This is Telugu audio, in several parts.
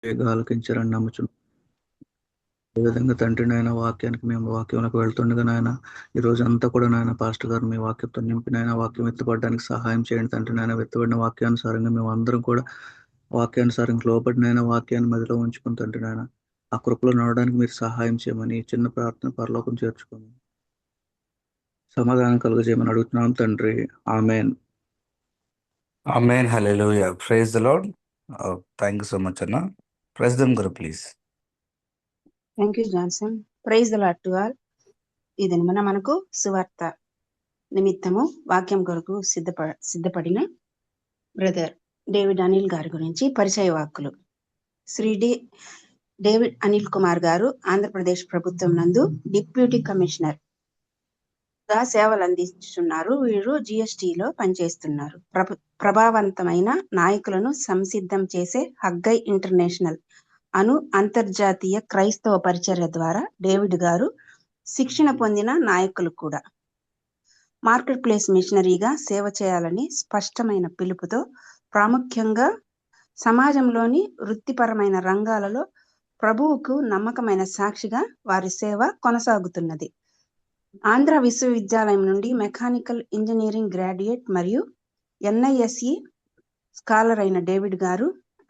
ఆలకించారని నమ్ముచున్నాం. ఏ విధంగా తండ్రి నాయన వాక్యానికి మేము వాక్యంలోకి వెళ్తుండగా నాయన ఈ రోజు అంతా కూడా నాయన పాస్టర్ గారు మీ వాక్యంతో నింపి నాయన వాక్యం ఎత్తుపడడానికి సహాయం చేయండి తండ్రి నాయన. వెత్తబడిన వాక్యానుసారంగా మేము అందరం కూడా వాక్యానుసారంగా లోబడినైనా వాక్యాన్ని మదిలో ఉంచుకుని తండ్రి నాయన ఆ కృపలో నడవడానికి మీరు సహాయం చేయమని ఈ చిన్న ప్రార్థన పరలోకం చేర్చుకోమని సమాధానం కలుగజేయమని అడుగుతున్నాం తండ్రి. Amen. Amen. Hallelujah. Praise the Lord. Thank you so much, Anna. Praise them, Guru, please. Thank you Johnson. Praise the lord to all. ఇది మనకు సువార్త నిమిత్తము వాక్యం కొరకు సిద్ధపడిన బ్రదర్ డేవిడ్ అనిల్ గారి గురించి పరిచయ వాక్కులు. శ్రీ డేవిడ్ అనిల్ కుమార్ గారు ఆంధ్రప్రదేశ్ ప్రభుత్వం నందు డిప్యూటీ కమిషనర్ గా సేవలు అందిస్తున్నారు. వీరు జిఎస్టిలో పనిచేస్తున్నారు. ప్రభావవంతమైన నాయకులను సంసిద్ధం చేసే హగ్గై ఇంటర్నేషనల్ అంతర్జాతీయ క్రైస్తవ పరిచర్య ద్వారా డేవిడ్ గారు శిక్షణ పొందిన నాయకులు కూడా మార్కెట్ ప్లేస్ మిషనరీగా సేవ చేయాలని స్పష్టమైన పిలుపుతో ప్రాముఖ్యంగా సమాజంలోని వృత్తిపరమైన రంగాలలో ప్రభువుకు నమ్మకమైన సాక్షిగా వారి సేవ కొనసాగుతున్నది. ఆంధ్ర విశ్వవిద్యాలయం నుండి మెకానికల్ ఇంజనీరింగ్ గ్రాడ్యుయేట్ మరియు ఎన్ఐఎస్ఈ స్కాలర్ అయిన డేవిడ్ గారు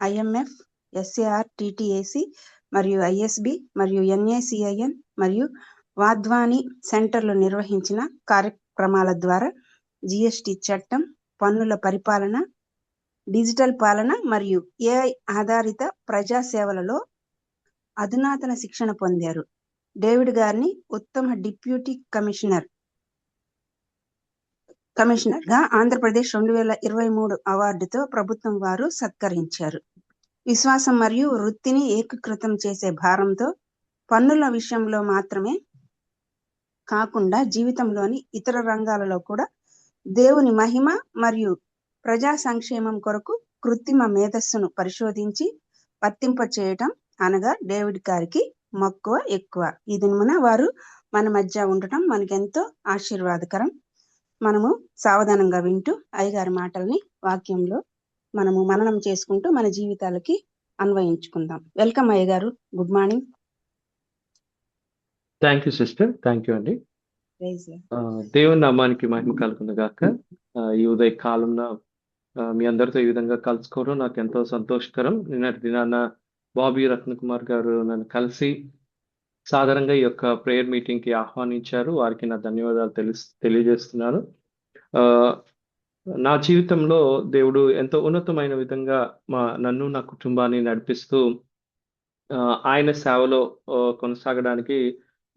ఐఎంఎఫ్, ఎస్ఏఆర్, టిటిఏసి మరియు ఐఎస్బి మరియు ఎన్ఏసిఐఎన్ మరియు వాద్వాని సెంటర్లు నిర్వహించిన కార్యక్రమాల ద్వారా జిఎస్టి చట్టం, పన్నుల పరిపాలన, డిజిటల్ పాలన మరియు ఏఐ ఆధారిత ప్రజాసేవలలో అధునాతన శిక్షణ పొందారు. డేవిడ్ గారిని ఉత్తమ డిప్యూటీ కమిషనర్ గా ఆంధ్రప్రదేశ్ 2023 అవార్డుతో ప్రభుత్వం వారు సత్కరించారు. విశ్వాసం మరియు వృత్తిని ఏకీకృతం చేసే భారంతో పన్నుల విషయంలో మాత్రమే కాకుండా జీవితంలోని ఇతర రంగాలలో కూడా దేవుని మహిమ మరియు ప్రజా సంక్షేమం కొరకు కృత్రిమ మేధస్సును పరిశోధించి వర్తింప చేయటం అనగా డేవిడ్ గారికి మక్కువ ఎక్కువ. ఈ దినమున వారు మన మధ్య ఉండటం మనకెంతో ఆశీర్వాదకరం. మనము సావధానంగా వింటూ అయ్యగారి మాటల్ని వాక్యంలో మనము మననం చేసుకుంటూ మన జీవితాలకి అన్వయించుకుందాం. వెల్కమ్ అయ్యగారు. Good morning. Thank you sister. Thank you అండి. దేవుని నామానికి మహిమ కలుగును గాక. ఈ ఉదయ కాలంలో మీ అందరితో ఈ విధంగా కలుసుకోవడం నాకు ఎంతో సంతోషకరం. నిన్నటి దినాన బాబీ రత్నకుమార్ గారు నన్ను కలిసి సాధారణంగా ఈ యొక్క ప్రేయర్ మీటింగ్కి ఆహ్వానించారు. వారికి నా ధన్యవాదాలు తెలియజేస్తున్నాను. నా జీవితంలో దేవుడు ఎంతో ఉన్నతమైన విధంగా నన్ను నా కుటుంబాన్ని నడిపిస్తూ ఆయన సేవలో కొనసాగడానికి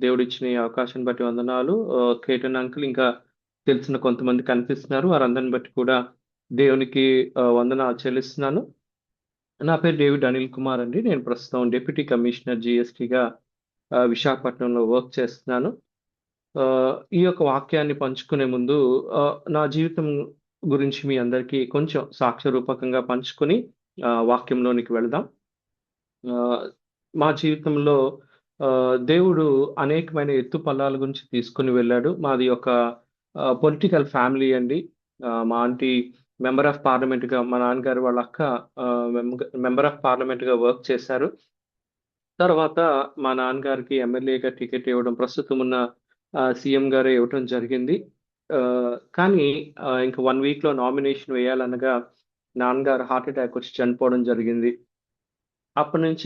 దేవుడు ఇచ్చిన ఈ అవకాశాన్ని బట్టి వందనాలు. కేటన్ అంకుల్ ఇంకా తెలిసిన కొంతమంది కనిపిస్తున్నారు. వారందరిని బట్టి కూడా దేవునికి వందనాలు చెల్లిస్తున్నాను. నా పేరు డేవిడ్ అనిల్ కుమార్ అండి. నేను ప్రస్తుతం డిప్యూటీ కమిషనర్ జిఎస్టిగా విశాఖపట్నంలో వర్క్ చేస్తున్నాను. ఈ యొక్క వాక్యాన్ని పంచుకునే ముందు నా జీవితం గురించి మీ అందరికీ కొంచెం సాక్ష్య రూపకంగా పంచుకొని వాక్యంలోనికి వెళదాం. మా జీవితంలో దేవుడు అనేకమైన ఎత్తు పల్లాల గురించి తీసుకుని వెళ్ళాడు. మాది ఒక పొలిటికల్ ఫ్యామిలీ అండి. మా ఆంటీ మెంబర్ ఆఫ్ పార్లమెంట్గా, మా నాన్నగారు వాళ్ళ అక్క మెంబర్ ఆఫ్ పార్లమెంట్గా వర్క్ చేశారు. తర్వాత మా నాన్నగారికి ఎమ్మెల్యేగా టికెట్ ఇవ్వడం, ప్రస్తుతం ఉన్న సీఎం గారే ఇవ్వడం జరిగింది. కానీ ఇంకా 1 వీక్లో నామినేషన్ వేయాలనగా నాన్నగారు హార్ట్ అటాక్ వచ్చి చనిపోవడం జరిగింది. అప్పటి నుంచి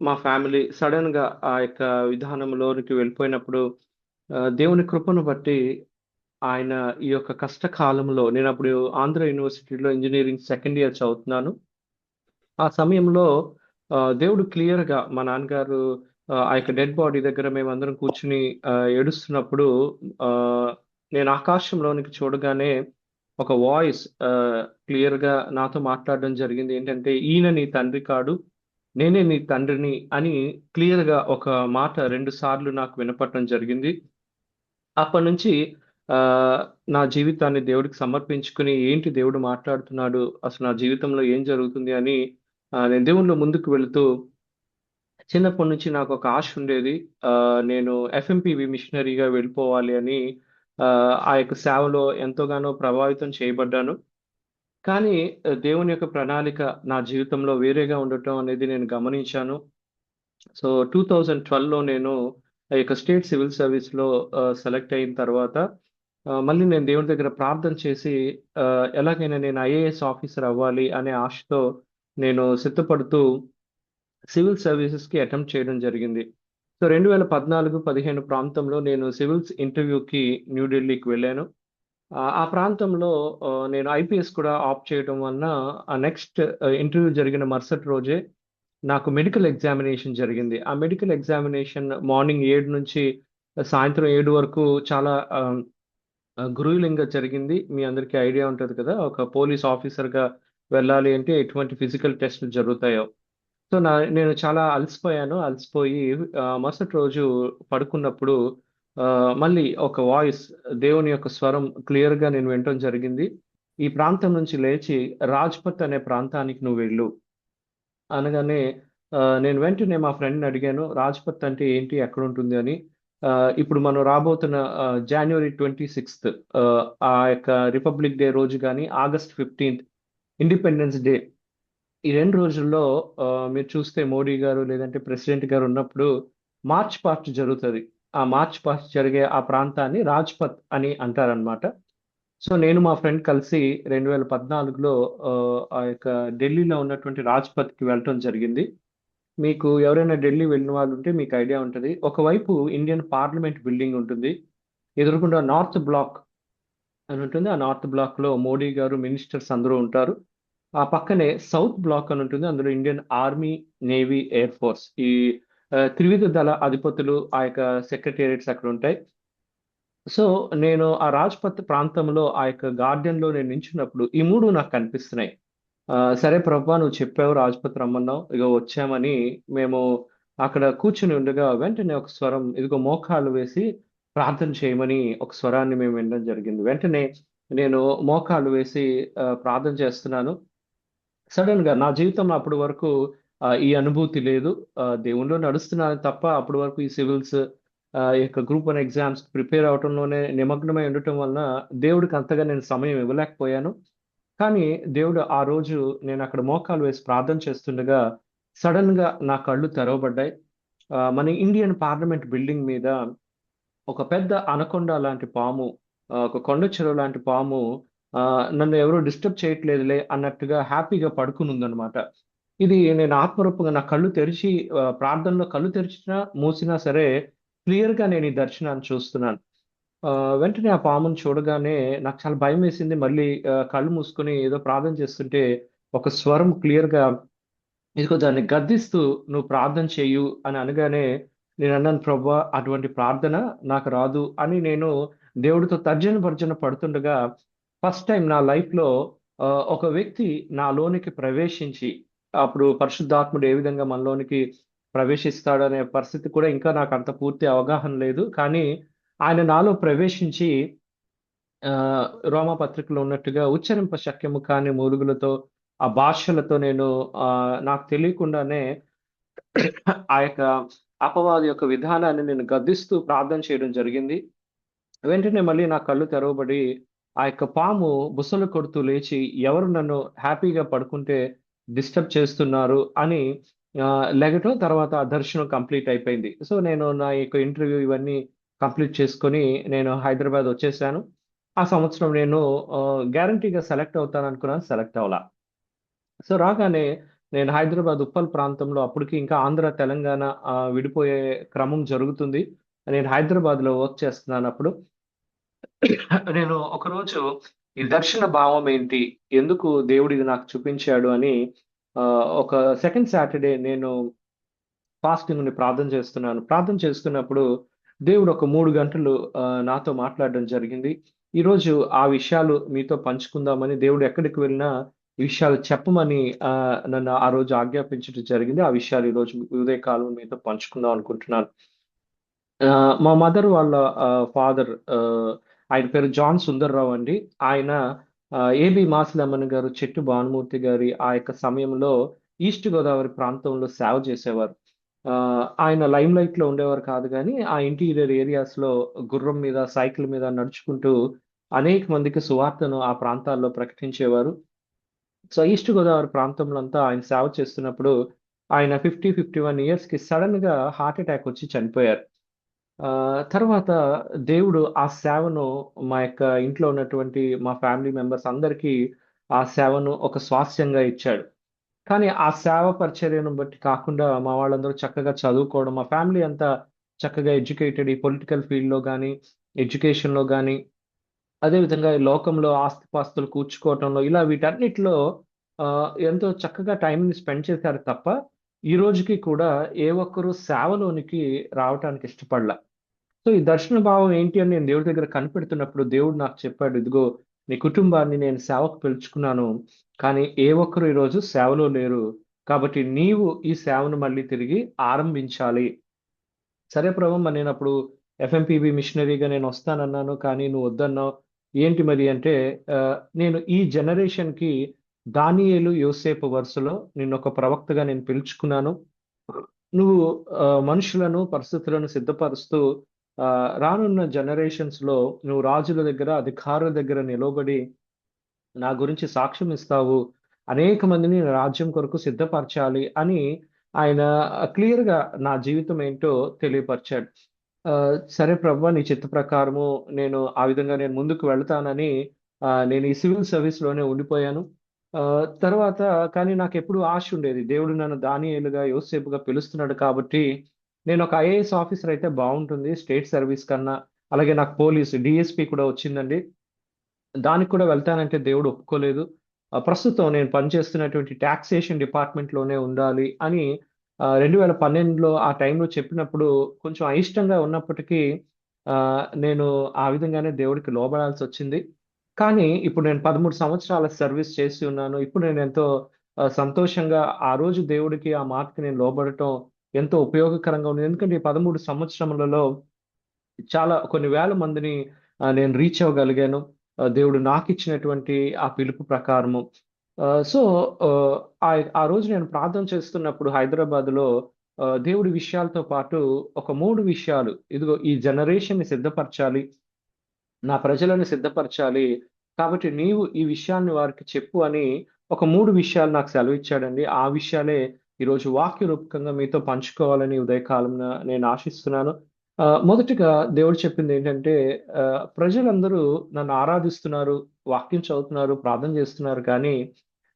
మా ఫ్యామిలీ సడన్గా ఆ యొక్క విధానంలోనికి వెళ్ళిపోయినప్పుడు దేవుని కృపను బట్టి ఆయన ఈ యొక్క కష్టకాలంలో, నేను అప్పుడు ఆంధ్ర యూనివర్సిటీలో ఇంజనీరింగ్ సెకండ్ ఇయర్ చదువుతున్నాను. ఆ సమయంలో దేవుడు క్లియర్గా మా నాన్నగారు ఆ యొక్క డెడ్ బాడీ దగ్గర మేమందరం కూర్చుని ఏడుస్తున్నప్పుడు నేను ఆకాశంలోనికి చూడగానే ఒక వాయిస్ క్లియర్గా నాతో మాట్లాడడం జరిగింది. ఏంటంటే, ఈయన నీ తండ్రి కాడు, నేనే నీ తండ్రిని అని క్లియర్గా ఒక మాట 2 సార్లు నాకు వినపడటం జరిగింది. అప్పటి నుంచి నా జీవితాన్ని దేవుడికి సమర్పించుకుని, ఏంటి దేవుడు మాట్లాడుతున్నాడు, అసలు నా జీవితంలో ఏం జరుగుతుంది అని నేను దేవునిలో ముందుకు వెళుతూ, చిన్నప్పటి నుంచి నాకు ఒక ఆశ ఉండేది. నేను ఎఫ్ఎంపివి మిషనరీగా వెళ్ళిపోవాలి అని. ఆ యొక్క సేవలో ఎంతోగానో ప్రభావితం చేయబడ్డాను. కానీ దేవుని యొక్క ప్రణాళిక నా జీవితంలో వేరేగా ఉండటం అనేది నేను గమనించాను. సో 2012లో నేను ఆ యొక్క స్టేట్ సివిల్ సర్వీస్‌లో సెలెక్ట్ అయిన తర్వాత మళ్ళీ నేను దేవుని దగ్గర ప్రార్థన చేసి ఎలాగైనా నేను ఐఏఎస్ ఆఫీసర్ అవ్వాలి అనే ఆశతో నేను సిద్ధపడుతూ సివిల్ సర్వీసెస్‌కి అటెంప్ట్ చేయడం జరిగింది. సో 2014, 15 ప్రాంతంలో నేను సివిల్స్ ఇంటర్వ్యూకి న్యూఢిల్లీకి వెళ్ళాను. ఆ ప్రాంతంలో నేను ఐపీఎస్ కూడా ఆప్ట్ చేయడం వలన ఆ నెక్స్ట్ ఇంటర్వ్యూ జరిగిన మరుసటి రోజే నాకు మెడికల్ ఎగ్జామినేషన్ జరిగింది. ఆ మెడికల్ ఎగ్జామినేషన్ మార్నింగ్ 7 నుంచి సాయంత్రం 7 వరకు చాలా గ్రూయిలింగ్‌గా జరిగింది. మీ అందరికీ ఐడియా ఉంటది కదా! ఒక పోలీస్ ఆఫీసర్‌గా వెళ్ళాలి అంటే ఎటువంటి ఫిజికల్ టెస్ట్‌లు జరుగుతాయో. సో, నేను చాలా అలసిపోయాను. అలసిపోయి మరుసటి రోజు పడుకున్నప్పుడు మళ్ళీ ఒక వాయిస్, దేవుని యొక్క స్వరం క్లియర్‌గా నేను వినటం జరిగింది. "ఈ ప్రాంతం నుంచి లేచి రాజ్‌పథ్ అనే ప్రాంతానికి నువ్వు వెళ్ళు." అనగానే నేను వెంటనే మా ఫ్రెండ్‌ని అడిగాను. రాజ్‌పథ్ అంటే ఏంటి? ఎక్కడుంటుంది అని. ఇప్పుడు మనం రాబోతున్న జాన్యురీ 26థ్ ఆ యొక్క రిపబ్లిక్ డే రోజు గాని, ఆగస్ట్ 15థ్ ఇండిపెండెన్స్ డే ఈ 2 రోజుల్లో మీరు చూస్తే మోడీ గారు లేదంటే ప్రెసిడెంట్ గారు ఉన్నప్పుడు మార్చ్ పాస్ట్ జరుగుతది. ఆ మార్చ్ పాస్ట్ జరిగే ఆ ప్రాంతాన్ని రాజ్‌పథ్ అని అంటారనమాట. సో, నేను మా ఫ్రెండ్ కలిసి 2014లో ఆ యొక్క ఢిల్లీలో ఉన్నటువంటి రాజ్‌పథ్‌కి వెళ్ళటం జరిగింది. మీకు ఎవరైనా ఢిల్లీ వెళ్ళిన వాళ్ళుంటే మీకు ఐడియా ఉంటది. ఒకవైపు ఇండియన్ పార్లమెంట్ బిల్డింగ్ ఉంటుంది. ఎదురుగుండా నార్త్ బ్లాక్ అని ఉంటుంది. ఆ నార్త్ బ్లాక్‌లో మోడీ గారు, మినిస్టర్స్ అందరూ ఉంటారు. ఆ పక్కనే సౌత్ బ్లాక్ అని ఉంటుంది. అందులో Indian army, navy, air force ఈ త్రివిధ దళ అధిపతులు ఆ యొక్క సెక్రటేరియట్స్ అక్కడుంటాయి. సో, నేను ఆ రాజ్‌పథ్ ప్రాంతంలో ఆ యొక్క గార్డెన్‌లో నేను నించున్నప్పుడు ఈ 3 నాకు కనిపిస్తున్నాయి. సరే ప్రభా! నువ్వు చెప్పావు రాజ్‌పథ్ రమ్మన్నావు. ఇగో వచ్చామని మేము అక్కడ కూర్చొని ఉండగా వెంటనే ఒక స్వరం ఇదిగో మోకాళ్ళు వేసి ప్రార్థన చేయమని ఒక స్వరాన్ని మేము వినడం జరిగింది. వెంటనే నేను మోకాళ్ళు వేసి ప్రార్థన చేస్తున్నాను. సడెన్‌గా నా జీవితంలో అప్పటి వరకు ఈ అనుభూతి లేదు. దేవునిలో నడుస్తున్నాను తప్ప అప్పటి వరకు ఈ సివిల్స్ ఈ యొక్క గ్రూప్ 1 ఎగ్జామ్స్‌కి ప్రిపేర్ అవ్వటంలోనే నిమగ్నమై ఉండటం వలన దేవుడికి అంతగా నేను సమయం ఇవ్వలేకపోయాను. కానీ దేవుడు ఆ రోజు నేనక్కడ మోకాలు వేసి ప్రార్థన చేస్తుండగా సడెన్‌గా నా కళ్ళు తెరవబడ్డాయి. మన ఇండియన్ పార్లమెంట్ బిల్డింగ్ మీద ఒక పెద్ద అనకొండ లాంటి పాము, ఒక కొండ చిలువ లాంటి పాము నన్ను ఎవరు డిస్టర్బ్ చేయట్లేదులే అన్నట్టుగా హ్యాపీగా పడుకునుందనమాట. ఇది నేను ఆత్మరూపంగా నా కళ్ళు తెరిచి ప్రార్థనలో కళ్ళు తెరిచినా, మూసినా సరే క్లియర్‌గా నేను ఈ దర్శనాన్ని చూస్తున్నాను. వెంటనే ఆ పాముని చూడగానే నాకు చాలా భయమేసింది. మళ్ళీ కళ్ళు మూసుకొని ఏదో ప్రార్థన చేస్తుంటే ఒక స్వరం క్లియర్‌గా ఇదిగో దాన్ని గద్దిస్తూ "నువ్వు ప్రార్థన చెయ్యు" అని అనగానే నేనన్నాను, "ప్రభువా అటువంటి ప్రార్థన నాకు రాదు" అని నేను దేవుడితో తర్జన భర్జన పడుతుండగా ఫస్ట్ టైమ్ నా లైఫ్‌లో ఒక వ్యక్తి నాలోనికి ప్రవేశించి అప్పుడు పరిశుద్ధాత్ముడు ఏ విధంగా మనలోనికి ప్రవేశిస్తాడనే పరిస్థితి కూడా ఇంకా నాకంత పూర్తి అవగాహన లేదు. కానీ ఆయన నాలో ప్రవేశించి రోమా పత్రికలో ఉన్నట్టుగా ఉచ్చరింప శక్యము కాని మూలుగులతో, ఆ భాషలతో నేను నాకు తెలియకుండానే ఆ యొక్క అపవాది యొక్క విధానాన్ని నేను గద్దిస్తూ ప్రార్థన చేయడం జరిగింది. వెంటనే మళ్ళీ నా కళ్ళు తెరవబడి, ఆ యొక్క పాము బుసలు కొడుతూ లేచి, ఎవరు నన్ను హ్యాపీగా పడుకుంటే డిస్టర్బ్ చేస్తున్నారు అని లెగటం, తర్వాత ఆ దర్శనం కంప్లీట్ అయిపోయింది. సో, నేను నా యొక్క ఇంటర్వ్యూ ఇవన్నీ కంప్లీట్ చేసుకొని నేను హైదరాబాద్ వచ్చేసాను. ఆ సంవత్సరం నేను గ్యారంటీగా సెలెక్ట్ అవుతాననుకున్నాను. సెలెక్ట్ అవ్వలా. సో, రాగానే నేను హైదరాబాద్ ఉప్పల్ ప్రాంతంలో అప్పటికి ఇంకా ఆంధ్ర, తెలంగాణ విడిపోయే క్రమం జరుగుతుంది. నేను హైదరాబాద్‌లో వర్క్ చేస్తున్నానప్పుడు. నేను ఒకరోజు ఈ దర్శన భావం ఏంటి? ఎందుకు దేవుడు ఇది నాకు చూపించాడు అని ఒక సెకండ్ సాటర్‌డే నేను ఫాస్టింగ్ ఉండి ప్రార్థన చేస్తున్నాను. ప్రార్థన చేస్తున్నప్పుడు దేవుడు ఒక 3 గంటలు నాతో మాట్లాడడం జరిగింది. ఈరోజు ఆ విషయాలు మీతో పంచుకుందామని దేవుడు ఎక్కడికి వెళ్ళినా ఈ విషయాలు చెప్పమని నన్ను ఆ రోజు ఆజ్ఞాపించడం జరిగింది. ఆ విషయాలు ఈరోజు ఉదయకాలం మీతో పంచుకుందాం అనుకుంటున్నాను. మా మదర్ వాళ్ళ ఫాదర్ ఆయన పేరు జాన్ సుందర్‌రావు అండి. ఆయన ఏబీ మాసిలమ్మన్ గారు, చెట్టు భానుమూర్తి గారి ఆ యొక్క సమయంలో ఈస్ట్ గోదావరి ప్రాంతంలో సేవ చేసేవారు. ఆయన లైమ్‌లైట్‌లో ఉండేవారు కాదు గానీ, ఆ ఇంటీరియర్ ఏరియాస్‌లో గుర్రం మీద, సైకిల్ మీద నడుచుకుంటూ అనేక మందికి సువార్తను ఆ ప్రాంతాల్లో ప్రకటించేవారు. సో ఈస్ట్ గోదావరి ప్రాంతంలో అంతా ఆయన సేవ చేస్తున్నప్పుడు ఆయన 51 ఇయర్స్కి సడన్ గా హార్ట్ అటాక్ వచ్చి చనిపోయారు. తర్వాత దేవుడు ఆ సేవను మా యొక్క ఇంట్లో ఉన్నటువంటి మా ఫ్యామిలీ మెంబర్స్ అందరికీ ఆ సేవను ఒక స్వాస్థ్యంగా ఇచ్చాడు. కానీ ఆ సేవ పరిచర్యను బట్టి కాకుండా మా వాళ్ళందరూ చక్కగా చదువుకోవడం, మా ఫ్యామిలీ అంతా చక్కగా ఎడ్యుకేటెడ్, ఈ పొలిటికల్ ఫీల్డ్‌లో గానీ, ఎడ్యుకేషన్‌లో గానీ, అదేవిధంగా ఈ లోకంలో ఆస్తిపాస్తులు కూర్చుకోవటంలో ఇలా వీటన్నిటిలో ఎంతో చక్కగా టైంని స్పెండ్ చేశారు తప్ప, ఈ రోజుకి కూడా ఏ ఒక్కరు సేవలోనికి రావటానికి ఇష్టపడల. సో ఈ దర్శన భావం ఏంటి అని నేను దేవుడి దగ్గర కనిపెడుతున్నప్పుడు దేవుడు నాకు చెప్పాడు, ఇదిగో నీ కుటుంబాన్ని నేను సేవకు పిలుచుకున్నాను, కానీ ఏ ఒక్కరు ఈరోజు సేవలో లేరు, కాబట్టి నీవు ఈ సేవను మళ్ళీ తిరిగి ఆరంభించాలి. సరే ప్రభు, మరి నేను అప్పుడు ఎఫ్ఎంపీబీ మిషనరీగా నేను వస్తానన్నాను, కానీ నువ్వు వద్దన్నావు, ఏంటి మరి అంటే, నేను ఈ జనరేషన్కి దానియేలు యోసేపు వరుసలో నిన్ను ఒక ప్రవక్తగా నేను పిలుచుకున్నాను. నువ్వు మనుషులను పరిస్థితులను సిద్ధపరుస్తూ రానున్న జనరేషన్స్ లో నువ్వు రాజుల దగ్గర అధికారుల దగ్గర నిలబడి నా గురించి సాక్ష్యం ఇస్తావు, అనేక మందిని నా రాజ్యం కొరకు సిద్ధపరచాలి అని ఆయన క్లియర్ గా నా జీవితం ఏంటో తెలియపరిచాడు. సరే ప్రభు, నీ చిత్త ప్రకారము నేను ఆ విధంగా నేను ముందుకు వెళ్తానని నేను ఈ సివిల్ సర్వీస్ లోనే ఉండిపోయాను. తర్వాత కానీ నాకు ఎప్పుడు ఆశ ఉండేది, దేవుడు నన్ను దానియేలుగా యోసేపుగా పిలుస్తున్నాడు కాబట్టి నేను ఒక ఐఏఎస్ ఆఫీసర్ అయితే బాగుంటుంది స్టేట్ సర్వీస్ కన్నా. అలాగే నాకు పోలీసు డిఎస్పి కూడా వచ్చిందండి, దానికి కూడా వెళ్తానంటే దేవుడు ఒప్పుకోలేదు. ప్రస్తుతం నేను పనిచేస్తున్నటువంటి టాక్సేషన్ డిపార్ట్మెంట్‌లోనే ఉండాలి అని 2012లో ఆ టైంలో చెప్పినప్పుడు కొంచెం అయిష్టంగా ఉన్నప్పటికీ నేను ఆ విధంగానే దేవుడికి లోబడాల్సొచ్చింది. కానీ ఇప్పుడు నేను 13 సంవత్సరాల సర్వీస్ చేసి ఉన్నాను. ఇప్పుడు నేను ఎంతో సంతోషంగా ఆ రోజు దేవుడికి ఆ మాటకి నేను లోబడటం ఎంతో ఉపయోగకరంగా ఉంది. ఎందుకంటే ఈ 13 సంవత్సరములలో చాలా కొన్ని వేల మందిని నేను రీచ్ అవ్వగలిగాను. దేవుడు నాకిచ్చినటువంటి ఆ పిలుపు ప్రకారము. సో, ఆ రోజు నేను ప్రార్థన చేస్తున్నప్పుడు హైదరాబాద్‌లో దేవుడి విషయాలతో పాటు ఒక 3 విషయాలు, ఇదిగో ఈ జనరేషన్‌ని సిద్ధపరచాలి, నా ప్రజలను సిద్ధపరచాలి, కాబట్టి నీవు ఈ విషయాన్ని వారికి చెప్పు అని ఒక 3 విషయాలు నాకు సెలవిచ్చాడండి. ఆ విషయాలే ఈరోజు వాక్య రూపకంగా మీతో పంచుకోవాలని ఉదయకాలంన నేను ఆశిస్తున్నాను. మొదటిగా దేవుడు చెప్పిందేంటంటే, ప్రజలందరూ నన్ను ఆరాధిస్తున్నారు, వాక్యం చదువుతున్నారు, ప్రార్థన చేస్తున్నారు, కానీ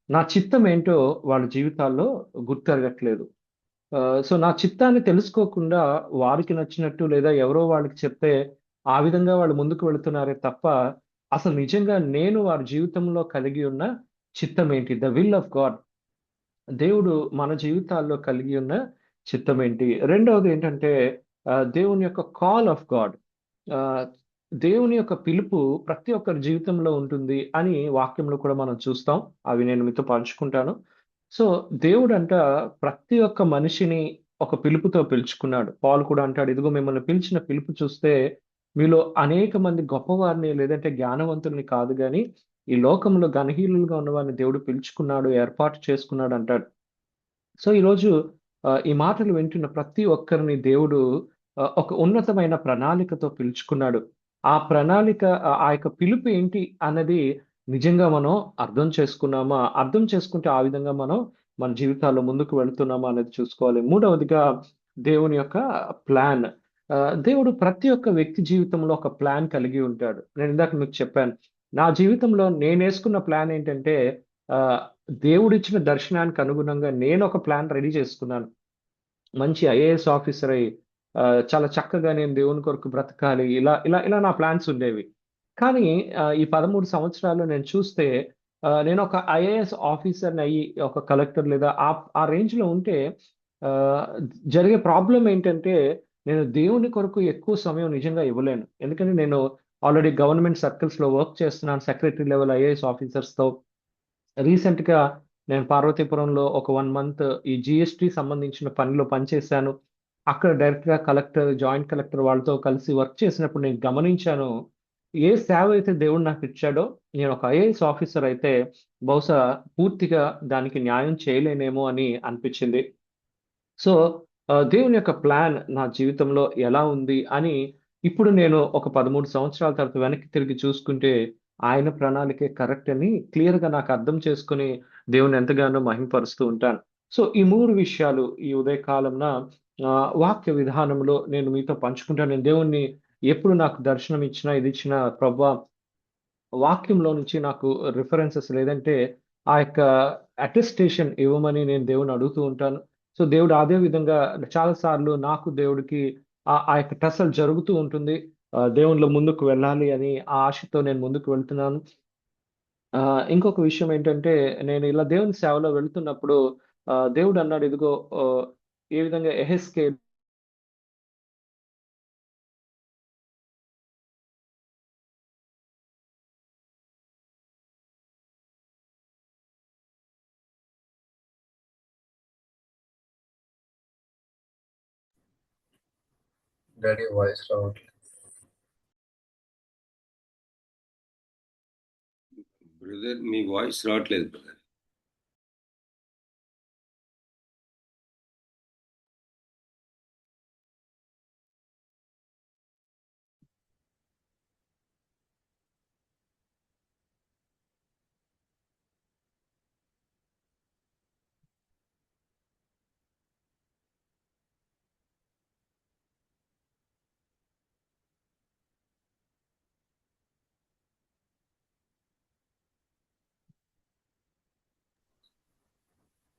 నా చిత్తం ఏంటో వాళ్ళ జీవితాల్లో గుర్తెరగట్లేదు. సో, నా చిత్తాన్ని తెలుసుకోకుండా వారికి నచ్చినట్టు లేదా ఎవరో వాళ్ళకి చెప్తే ఆ విధంగా వాళ్ళు ముందుకు వెళుతున్నారే తప్ప, అసలు నిజంగా నేను వారి జీవితంలో కలిగి ఉన్న చిత్తం ఏంటి? The will of God. దేవుడు మన జీవితాల్లో కలిగి ఉన్న చిత్తం ఏంటి? రెండవది ఏంటంటే దేవుని యొక్క కాల్ ఆఫ్ గాడ్. ఆహ్, దేవుని యొక్క పిలుపు ప్రతి ఒక్కరి జీవితంలో ఉంటుంది అని వాక్యంలో కూడా మనం చూస్తాం. అవి నేను మీతో పంచుకుంటాను. సో, దేవుడంట ప్రతి ఒక్క మనిషిని ఒక పిలుపుతో పిలుచుకున్నాడు. పౌలు కూడా అంటాడు, ఇదిగో మిమ్మల్ని పిలిచిన పిలుపు చూస్తే మీలో అనేక మంది గొప్పవారిని లేదంటే జ్ఞానవంతుల్ని కాదు గాని, ఈ లోకంలో ఘనహీనులుగా ఉన్నవారిని దేవుడు పిలుచుకున్నాడు, ఏర్పాటు చేసుకున్నాడు అంటాడు. సో, ఈరోజు ఈ మాటలు వింటున్న ప్రతి ఒక్కరిని దేవుడు ఒక ఉన్నతమైన ప్రణాళికతో పిలుచుకున్నాడు. ఆ ప్రణాళిక ఆ యొక్క పిలుపు ఏంటి అన్నది నిజంగా మనం అర్థం చేసుకున్నామా? అర్థం చేసుకుంటే ఆ విధంగా మనం మన జీవితాల్లో ముందుకు వెళ్తున్నామా అనేది చూసుకోవాలి. మూడవదిగా దేవుని యొక్క ప్లాన్. దేవుడు ప్రతి ఒక్క వ్యక్తి జీవితంలో ఒక ప్లాన్ కలిగి ఉంటాడు. నేను ఇందాక మీకు చెప్పాను. నా జీవితంలో నేనేసుకున్న ప్లాన్ ఏంటంటే, ఆహ్, దేవుడిచ్చిన దర్శనానికి అనుగుణంగా నేనొక ప్లాన్ రెడీ చేసుకున్నాను. మంచి ఐఏఎస్ ఆఫీసర్ అయ్యి చాలా చక్కగా నేను దేవుని కొరకు బ్రతకాలి. ఇలా ఇలా ఇలా నా ప్లాన్స్ ఉండేవి. కానీ ఈ 13 సంవత్సరాల్లో నేను చూస్తే నేనొక ఐఏఎస్ ఆఫీసర్‌ని అయ్యి ఒక కలెక్టర్ లేదా ఆ రేంజ్‌లో ఉంటే ఆహ్, జరిగే ప్రాబ్లమ్ ఏంటంటే, నేను దేవుని కొరకు ఎక్కువ సమయం నిజంగా ఇవ్వలేను. ఎందుకంటే నేను ఆల్రెడీ గవర్నమెంట్ సర్కిల్స్‌లో వర్క్ చేస్తున్నాను సెక్రటరీ లెవెల్ ఐఏఎస్ ఆఫీసర్స్‌తో. రీసెంట్‌గా నేను పార్వతీపురంలో ఒక 1 మంత్ ఈ జీఎస్టీ సంబంధించిన పనిలో పనిచేశాను. అక్కడ డైరెక్ట్‌గా కలెక్టర్, జాయింట్ కలెక్టర్ వాళ్ళతో కలిసి వర్క్ చేసినప్పుడు నేను గమనించాను, ఏ సేవ అయితే దేవుడు నాకిచ్చాడో, నేను ఒక ఐఏఎస్ ఆఫీసర్ అయితే బహుశా పూర్తిగా దానికి న్యాయం చేయలేనేమో అని అనిపిచ్చింది. సో, దేవుని యొక్క ప్లాన్ నా జీవితంలో ఎలా ఉంది అని ఇప్పుడు నేను ఒక 13 సంవత్సరాల తర్వాత వెనక్కి తిరిగి చూసుకుంటే, ఆయన ప్రణాళికే కరెక్ట్ అని క్లియర్‌గా నాకు అర్థం చేసుకొని దేవుని ఎంతగానో మహిమపరుస్తూ ఉంటాను. సో, ఈ 3 విషయాలు ఈ ఉదయకాలంన వాక్య విధానంలో నేను మీతో పంచుకుంటాను. నేను దేవుణ్ణి ఎప్పుడు నాకు దర్శనం ఇచ్చినా, ఇది ఇచ్చినా ప్రభువా వాక్యంలో నుంచి నాకు రిఫరెన్సెస్ లేదంటే ఆ యొక్క అటెస్టేషన్ ఇవ్వమని నేను దేవుడిని అడుగుతూ ఉంటాను. సో, దేవుడు అదే విధంగా చాలా సార్లు నాకు దేవుడికి ఆ యొక్క టసల్ జరుగుతూ ఉంటుంది. దేవునిలో ముందుకు వెళ్ళాలి అని ఆ ఆశతో నేను ముందుకు వెళ్తున్నాను. ఇంకొక విషయం ఏంటంటే నేను ఇలా దేవుని సేవలో వెళ్తున్నప్పుడు దేవుడు అన్నాడు ఇదిగో ఆహ్, ఏ విధంగా యెహెజ్కేలు డాడీ వాయిస్ రావట్లేదు. బ్రదర్ మీ వాయిస్ రావట్లేదు బ్రదర్.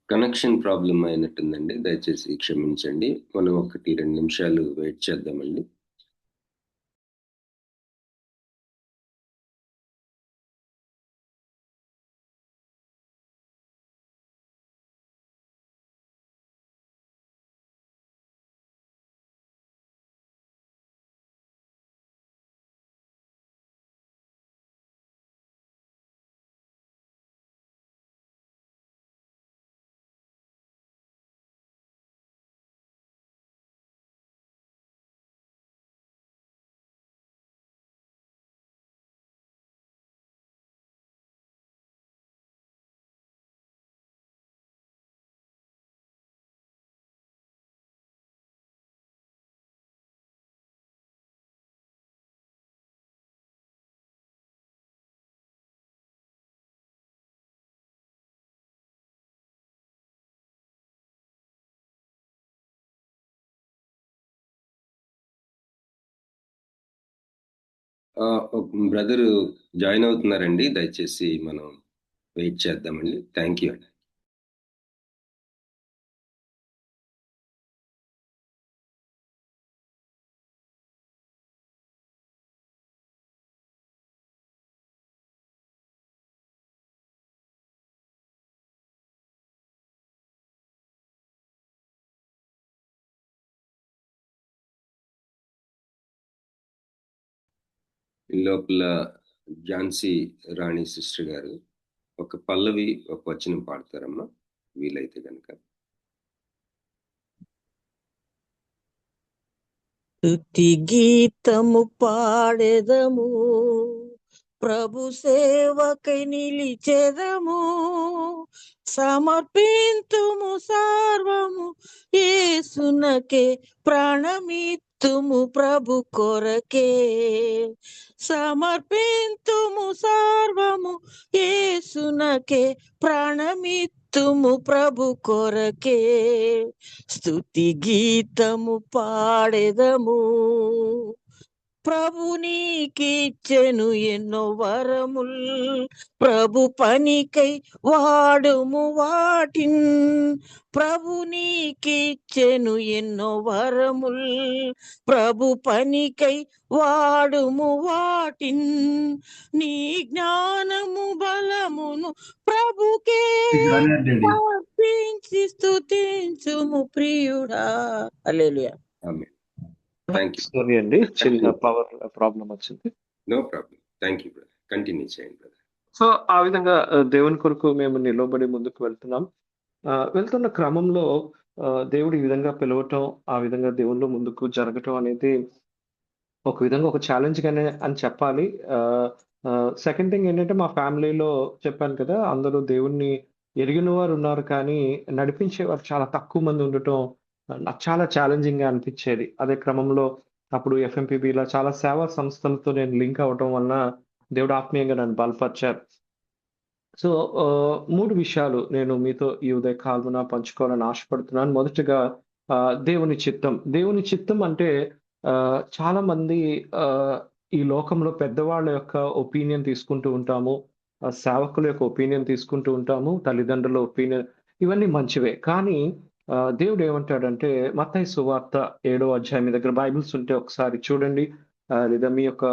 కనెక్షన్ ప్రాబ్లం అయినట్టుందండి, దయచేసి క్షమించండి. మనం 1-2 నిమిషాలు వెయిట్ చేద్దామండి. బ్రదర్ జాయిన్ అవుతున్నారండి, దయచేసి మనం వెయిట్ చేద్దామండి. థ్యాంక్ యూ అండి. ఈ లోపల ఝాన్సీ రాణి సిస్టర్ గారు ఒక పల్లవి ఒక వచనం పాడతారమ్మా, వీలైతే కనుక. స్తుతి గీతము పాడెదము, ప్రభు సేవకై నిలిచెదము, సమర్పింతుము సర్వము యేసునకే, ప్రాణమిత్తుము ప్రభు కొరకే. సమర్పింతుము సర్వము యేసునకే, ప్రాణమిత్తుము ప్రభు కొరకే. స్తుతి గీతము పాడెదము, ప్రభు నీకిచ్చెను ఎన్నో వరముల్, ప్రభు పనికై వాడుము వాటిన్. ప్రభు నీకిచ్చెను ఎన్నో వరముల్, ప్రభు పనికై వాడుము వాటిన్. నీ జ్ఞానము బలమును ప్రభుకే అర్పించి స్తుతించుము ప్రియుడా. Hallelujah. Amen. Thank you. Sorry అండి, చిన్న పవర్ ప్రాబ్లం వచ్చింది. No problem. Thank you brother. Continue చేయండి బ్రదర్. సో, ఆ విధంగా దేవుని కొరకు మేము నిలబడి ముందుకు వెళ్తున్నాం. వెళ్తున్న క్రమంలో దేవుడు ఈ విధంగా పిలవటం, ఆ విధంగా దేవునిలో ముందుకు జరగటం అనేది ఒక విధంగా ఒక ఛాలెంజ్ గానే అని చెప్పాలి. సెకండ్ థింగ్ ఏంటంటే మా ఫ్యామిలీలో చెప్పాను కదా, అందరూ దేవుణ్ణి ఎరిగిన వారు ఉన్నారు కానీ నడిపించేవారు చాలా తక్కువ మంది ఉండటం నాకు చాలా ఛాలెంజింగ్ గా అనిపించేది. అదే క్రమంలో అప్పుడు ఎఫ్ఎంపిబి ఇలా చాలా సేవా సంస్థలతో నేను లింక్ అవ్వటం వలన దేవుడు ఆత్మీయంగా నన్ను బలపరిచారు. సో 3 విషయాలు నేను మీతో ఈ ఉదయకాలమున పంచుకోవాలని ఆశపడుతున్నాను. మొదటగా దేవుని చిత్తం. దేవుని చిత్తం అంటే చాలా మంది ఈ లోకంలో పెద్దవాళ్ళ యొక్క ఒపీనియన్ తీసుకుంటూ ఉంటాము. సేవకుల యొక్క ఒపీనియన్ తీసుకుంటూ ఉంటాము. తల్లిదండ్రుల ఒపీనియన్ ఇవన్నీ మంచివే. కానీ దేవుడు ఏమంటాడంటే మత్తయి సువార్త 7వ అధ్యాయం మీ దగ్గర బైబిల్స్ ఉంటే ఒకసారి చూడండి. లేదా మీ యొక్క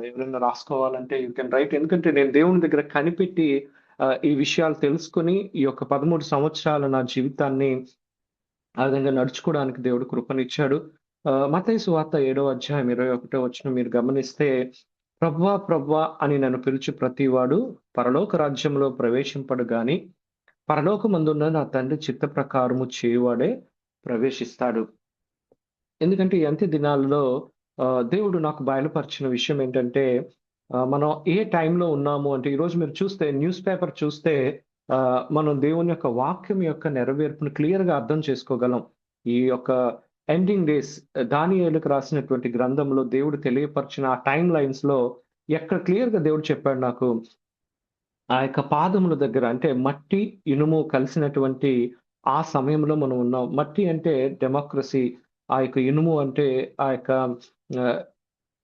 ఎవరైనా రాసుకోవాలంటే యూ కెన్ రైట్. ఎందుకంటే నేను దేవుని దగ్గర కనిపెట్టి ఈ విషయాలు తెలుసుకొని ఈ యొక్క 13 సంవత్సరాల నా జీవితాన్ని ఆ విధంగా నడుచుకోవడానికి దేవుడు కృపనిచ్చాడు. మత్తయి సువార్త 7వ అధ్యాయం 21వ వచనం మీరు గమనిస్తే, ప్రభువా ప్రభువా అని నన్ను పిలుచు ప్రతివాడు పరలోక రాజ్యంలో ప్రవేశింపడు గాని పరలోకమందున్న నా తండ్రి చిత్త ప్రకారము చేయువాడే ప్రవేశిస్తాడు. ఎందుకంటే ఈ అంత్య దినాలలో దేవుడు నాకు బయలుపరిచిన విషయం ఏంటంటే, మనం ఏ టైంలో ఉన్నాము అంటే, ఈరోజు మీరు చూస్తే న్యూస్ పేపర్ చూస్తే మనం దేవుని యొక్క వాక్యం యొక్క నెరవేర్పును క్లియర్‌గా అర్థం చేసుకోగలం. ఈ యొక్క ఎండింగ్ డేస్ దానియేలుకు రాసినటువంటి గ్రంథంలో దేవుడు తెలియపరిచిన ఆ టైమ్ లైన్స్‌లో ఎక్కడ క్లియర్‌గా దేవుడు చెప్పాడు నాకు. ఆ యొక్క పాదముల దగ్గర అంటే మట్టి, ఇనుము కలిసినటువంటి ఆ సమయంలో మనం ఉన్నాం. మట్టి అంటే డెమోక్రసీ, ఆ యొక్క ఇనుము అంటే ఆ యొక్క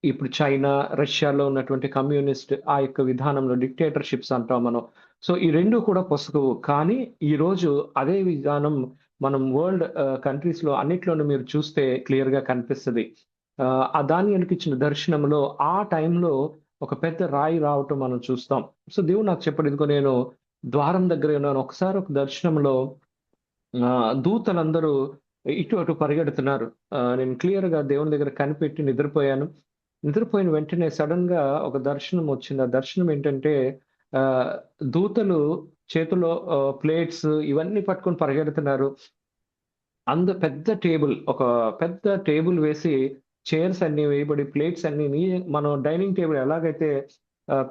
ఇప్పుడు చైనా, రష్యాలో ఉన్నటువంటి కమ్యూనిస్ట్ ఆ యొక్క విధానంలో డిక్టేటర్‌షిప్స్ అంటాం మనం. సో ఈ 2 కూడా పొసగవు. కానీ ఈరోజు అదే విధానం మనం వరల్డ్ కంట్రీస్‌లో అన్నిట్లోనూ మీరు చూస్తే క్లియర్‌గా కనిపిస్తది. ఆ దానియేలుకి ఇచ్చిన దర్శనంలో ఆ టైంలో ఒక పెద్ద రాయి రావటం మనం చూస్తాం. సో దేవుడు నాకు చెప్పాడు, ఇదిగో నేను ద్వారం దగ్గరే ఉన్నాను. ఒకసారి ఒక దర్శనంలో దూతలందరూ ఇటు అటు పరిగెడుతున్నారు. నేను క్లియర్‌గా దేవుని దగ్గర కనిపెట్టి నిద్రపోయాను. నిద్రపోయిన వెంటనే సడెన్‌గా ఒక దర్శనం వచ్చింది. ఆ దర్శనం ఏంటంటే దూతలు చేతిలో ప్లేట్స్ ఇవన్నీ పట్టుకొని పరిగెడుతున్నారు. పెద్ద టేబుల్, ఒక పెద్ద టేబుల్ వేసి చైర్స్ అన్నీ వేయబడి ప్లేట్స్ అన్నీ మనం డైనింగ్ టేబుల్ ఎలాగైతే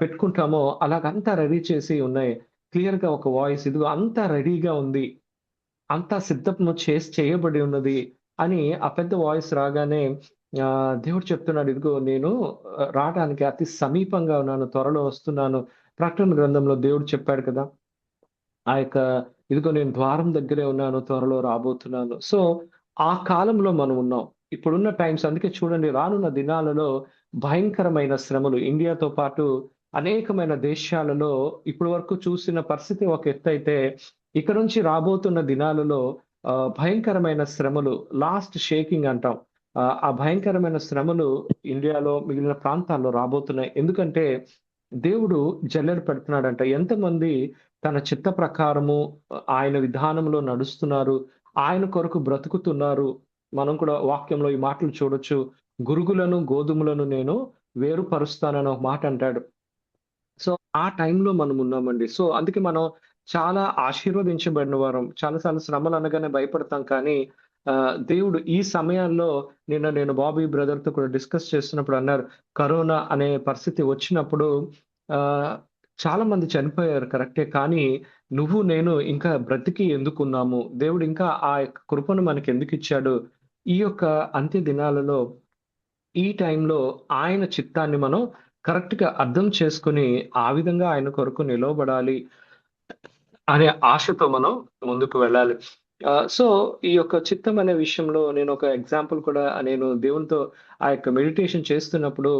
పెట్టుకుంటామో అలాగంతా రెడీ చేసి ఉన్నాయి. క్లియర్‌గా ఒక వాయిస్, ఇదిగో అంతా రెడీగా ఉంది. అంతా సిద్ధము చేయబడి ఉన్నది అని ఆ పెద్ద వాయిస్ రాగానే దేవుడు చెప్తున్నాడు, ఇదిగో నేను రావడానికి అతి సమీపంగా ఉన్నాను, త్వరలో వస్తున్నాను. ప్రకటన గ్రంథంలో దేవుడు చెప్పాడు కదా! ఆ యొక్క ఇదిగో నేను ద్వారం దగ్గరే ఉన్నాను, త్వరలో రాబోతున్నాను. సో ఆ కాలంలో మనం ఉన్నాం. ఇప్పుడున్న టైమ్స్ అందుకే చూడండి, రానున్న దినాలలో భయంకరమైన శ్రమలు ఇండియాతో పాటు అనేకమైన దేశాలలో ఇప్పటి వరకు చూసిన పరిస్థితి ఒక ఎత్తైతే, ఇక నుంచి రాబోతున్న దినాలలో భయంకరమైన శ్రమలు, లాస్ట్ షేకింగ్ అంటాం. ఆ భయంకరమైన శ్రమలు ఇండియాలో మిగిలిన ప్రాంతాల్లో రాబోతున్నాయి. ఎందుకంటే దేవుడు జల్లెడ పెడుతున్నాడంట. ఎంతమంది తన చిత్త ప్రకారము ఆయన విధానంలో నడుస్తున్నారు, ఆయన కొరకు బ్రతుకుతున్నారు. మనం కూడా వాక్యంలో ఈ మాటలు చూడొచ్చు. గురుగులను, గోధుమలను నేను వేరుపరుస్తానని ఒక మాట అంటాడు. సో ఆ టైంలో మనం ఉన్నామండి. సో అందుకే మనం చాలా ఆశీర్వదించబడిన వారం. చాలా సార్లు శ్రమలు అనగానే భయపడతాం. కానీ దేవుడు ఈ సమయాల్లో నేను బాబీ బ్రదర్‌తో కూడా డిస్కస్ చేస్తున్నప్పుడు అన్నారు, కరోనా అనే పరిస్థితి వచ్చినప్పుడు చాలా మంది చనిపోయారు కరెక్టే. కానీ నువ్వు నేను ఇంకా బ్రతికి ఎందుకున్నాము? దేవుడు ఇంకా ఆ యొక్క కృపను మనకెందుకిచ్చాడు? ఈ యొక్క అంత్య దినాలలో ఈ టైంలో ఆయన చిత్తాన్ని మనం కరెక్ట్‌గా అర్థం చేసుకొని ఆ విధంగా ఆయన కొరకు నిలవబడాలి అనే ఆశతో మనం ముందుకు వెళ్ళాలి. సో ఈ యొక్క చిత్తం అనే విషయంలో నేను ఒక ఎగ్జాంపుల్ కూడా నేను దేవునితో ఆ యొక్క మెడిటేషన్ చేస్తున్నప్పుడు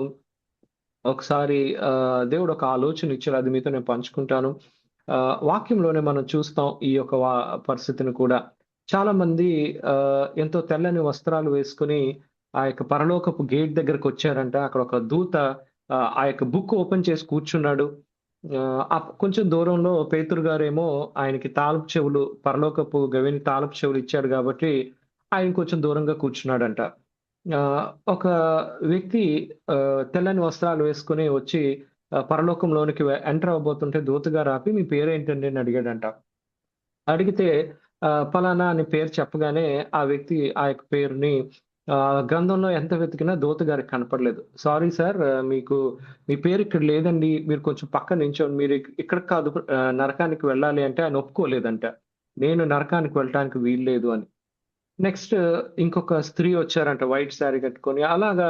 ఒకసారి దేవుడు ఒక ఆలోచన ఇచ్చాడు. అది మీతో నేను పంచుకుంటాను. వాక్యంలోనే మనం చూస్తాం ఈ యొక్క పరిస్థితిని కూడా. చాలా మంది ఎంతో తెల్లని వస్త్రాలు వేసుకొని ఆ యొక్క పరలోకపు గేట్ దగ్గరకు వచ్చారంట. అక్కడ ఒక దూత ఆ యొక్క బుక్ ఓపెన్ చేసి కూర్చున్నాడు. కొంచెం దూరంలో పేతురు గారేమో ఆయనకి తాళపు చెవులు, పరలోకపు గవిని తాళపు చెవులు ఇచ్చాడు కాబట్టి ఆయన కొంచెం దూరంగా కూర్చున్నాడంట. ఒక వ్యక్తి తెల్లని వస్త్రాలు వేసుకొని వచ్చి పరలోకంలోనికి ఎంటర్ అవ్వబోతుంటే దూతగారు ఆపి, మీ పేరేంటండి అని అడిగాడంట. అడిగితే పలానా అని పేరు చెప్పగానే ఆ వ్యక్తి ఆ యొక్క పేరుని గ్రంథంలో ఎంత వెతికినా దూతగారికి కనపడలేదు. సారీ సార్, మీ పేరు ఇక్కడ లేదండి, మీరు కొంచెం పక్కన నించోండి, మీరు ఇక్కడ కాదు నరకానికి వెళ్ళాలి అంటే ఆయన ఒప్పుకోలేదంట. నేను నరకానికి వెళ్ళటానికి వీల్లేదు అని. నెక్స్ట్ ఇంకొక స్త్రీ వచ్చారంట వైట్ శారీ కట్టుకొని. అలాగా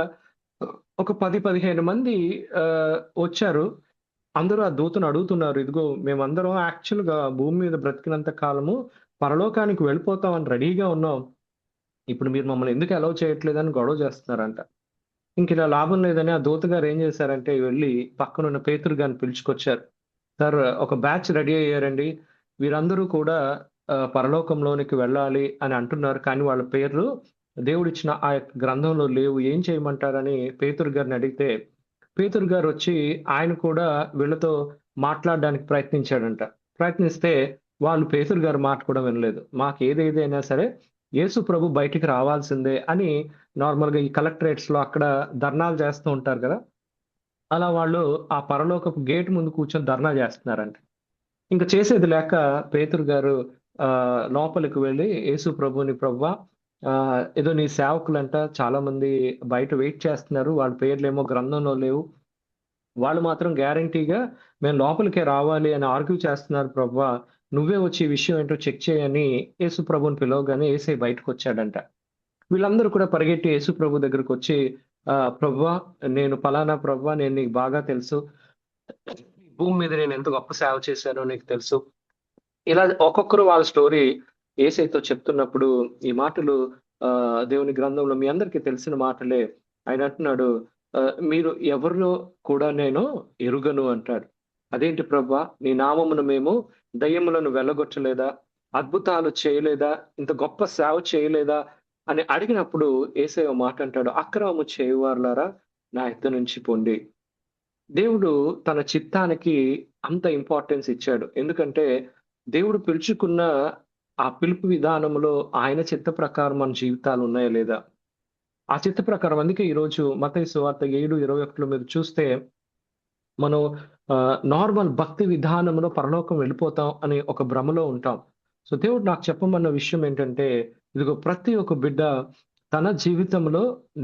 ఒక 10-15 మంది వచ్చారు. అందరూ ఆ దూతను అడుగుతున్నారు, ఇదిగో మేమందరం యాక్చువల్‌గా భూమి మీద బ్రతికినంత కాలము పరలోకానికి వెళ్ళిపోతామని రెడీగా ఉన్నాం. ఇప్పుడు మీరు మమ్మల్ని ఎందుకు అలౌ చేయట్లేదని గొడవ చేస్తున్నారంట. ఇంకిలా లాభం లేదని ఆ దూత గారు ఏం చేశారంటే వెళ్లి పక్కనున్న పేతురు గారిని పిలుచుకొచ్చారు. సార్, ఒక బ్యాచ్ రెడీ అయ్యారండి. వీరందరూ కూడా పరలోకంలోనికి వెళ్ళాలి అని అంటున్నారు. కానీ వాళ్ళ పేర్లు దేవుడిచ్చిన ఆ యొక్క గ్రంథంలో లేవు. ఏం చేయమంటారని పేతురు గారిని అడిగితే, పేతురు గారొచ్చి ఆయన కూడా వీళ్ళతో మాట్లాడడానికి ప్రయత్నించాడంట. ప్రయత్నిస్తే వాళ్ళు పేతురు గారి మాట కూడా వినలేదు. మాకేదేదైనా సరే యేసు ప్రభు బయటికి రావాల్సిందే అని నార్మల్‌గా ఈ కలెక్టరేట్స్‌లో అక్కడ ధర్నాలు చేస్తూ ఉంటారు కదా! అలా వాళ్ళు ఆ పరలోకపు గేట్ ముందు కూర్చొని ధర్నా చేస్తున్నారంట. ఇంక చేసేది లేక పేతురు గారు లోపలికి వెళ్లి యేసు ప్రభువుని, ప్రభువా, ఏదో నీ సేవకులంట చాలామంది బయట వెయిట్ చేస్తున్నారు. వాళ్ళ పేర్లేమో గ్రంథంలో లేవు. వాళ్ళు మాత్రం గ్యారంటీగా మేము లోపలికే రావాలి అని ఆర్గ్యూ చేస్తున్నారు ప్రభువా. నువ్వే వచ్చి ఈ విషయం ఏంటో చెక్ చేయని యేసు ప్రభువుని పిలవగానే యేసయ్య బయటకొచ్చాడంట. వీళ్ళందరూ కూడా పరిగెట్టి యేసు ప్రభు దగ్గరకొచ్చి, ప్రభువా, నేను పలానా ప్రభువా, నేను నీకు బాగా తెలుసు. భూమి మీద నేను ఎంత గొప్ప సేవ చేశానో నీకు తెలుసు. ఇలా ఒక్కొక్కరు వాళ్ళ స్టోరీ యేసయ్యతో చెప్తున్నప్పుడు ఈ మాటలు దేవుని గ్రంథంలో మీ అందరికీ తెలిసిన మాటలే. ఆయన అంటున్నాడు, మీరు ఎవరినో కూడా నేను ఎరుగను అంటాడు. అదేంటి ప్రభువా, నీ నామమున మేము దయ్యములను వెళ్ళగొట్టలేదా? అద్భుతాలు చేయలేదా? ఇంత గొప్ప సేవ చేయలేదా? అని అడిగినప్పుడు యేసయ్య ఓ మాట అంటాడు, అక్రమము చేయువారులారా నా యొద్ద నుంచి పొండి. దేవుడు తన చిత్తానికి అంత ఇంపార్టెన్స్ ఇచ్చాడు. ఎందుకంటే దేవుడు పిలుచుకున్న ఆ పిలుపు విధానంలో ఆయన చిత్త ప్రకారం మన జీవితాలు ఉన్నాయా లేదా? ఆ చిత్త ప్రకారం అందుకే ఈరోజు మత్తయి సువార్త 7:21లో మీరు చూస్తే మనం నార్మల్ భక్తి విధానంలో పరలోకం వెళ్ళిపోతాం అనే ఒక భ్రమలో ఉంటాం. సో దేవుడు నాకు చెప్పమన్న విషయం ఏంటంటే, ఇదిగో ప్రతి ఒక్క బిడ్డ తన జీవితంలో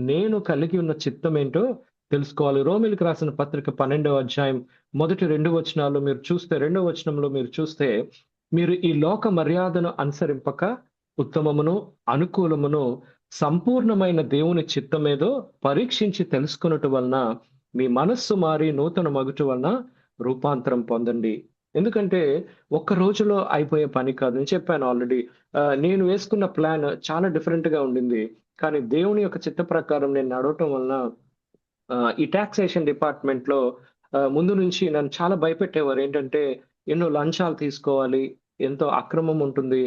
నేను కలిగి ఉన్న చిత్తం ఏంటో తెలుసుకోవాలి. రోమీయులకు రాసిన పత్రిక 12వ అధ్యాయం మొదటి 2 వచనాల్లో మీరు చూస్తే, 2వ వచనంలో మీరు చూస్తే, మీరు ఈ లోక మర్యాదను అనుసరింపక ఉత్తమమును, అనుకూలమును, సంపూర్ణమైన దేవుని చిత్తమేదో పరీక్షించి తెలుసుకొనుట వలన మీ మనస్సు మారి నూతన మగుట వలన రూపాంతరం పొందండి. ఎందుకంటే ఒక్క రోజులో అయిపోయే పని కాదు. నేను చెప్పాను ఆల్రెడీ. నేను వేసుకున్న ప్లాన్ చాలా డిఫరెంట్ గా ఉండింది. కానీ దేవుని యొక్క చిత్త ప్రకారం నేను నడవటం వలన ఈ టాక్సేషన్ డిపార్ట్మెంట్ లో ముందు నుంచి నన్ను చాలా భయపెట్టేవారు. ఏంటంటే ఎన్నో లంచాలు తీసుకోవాలి, ఎంతో అక్రమం ఉంటుంది,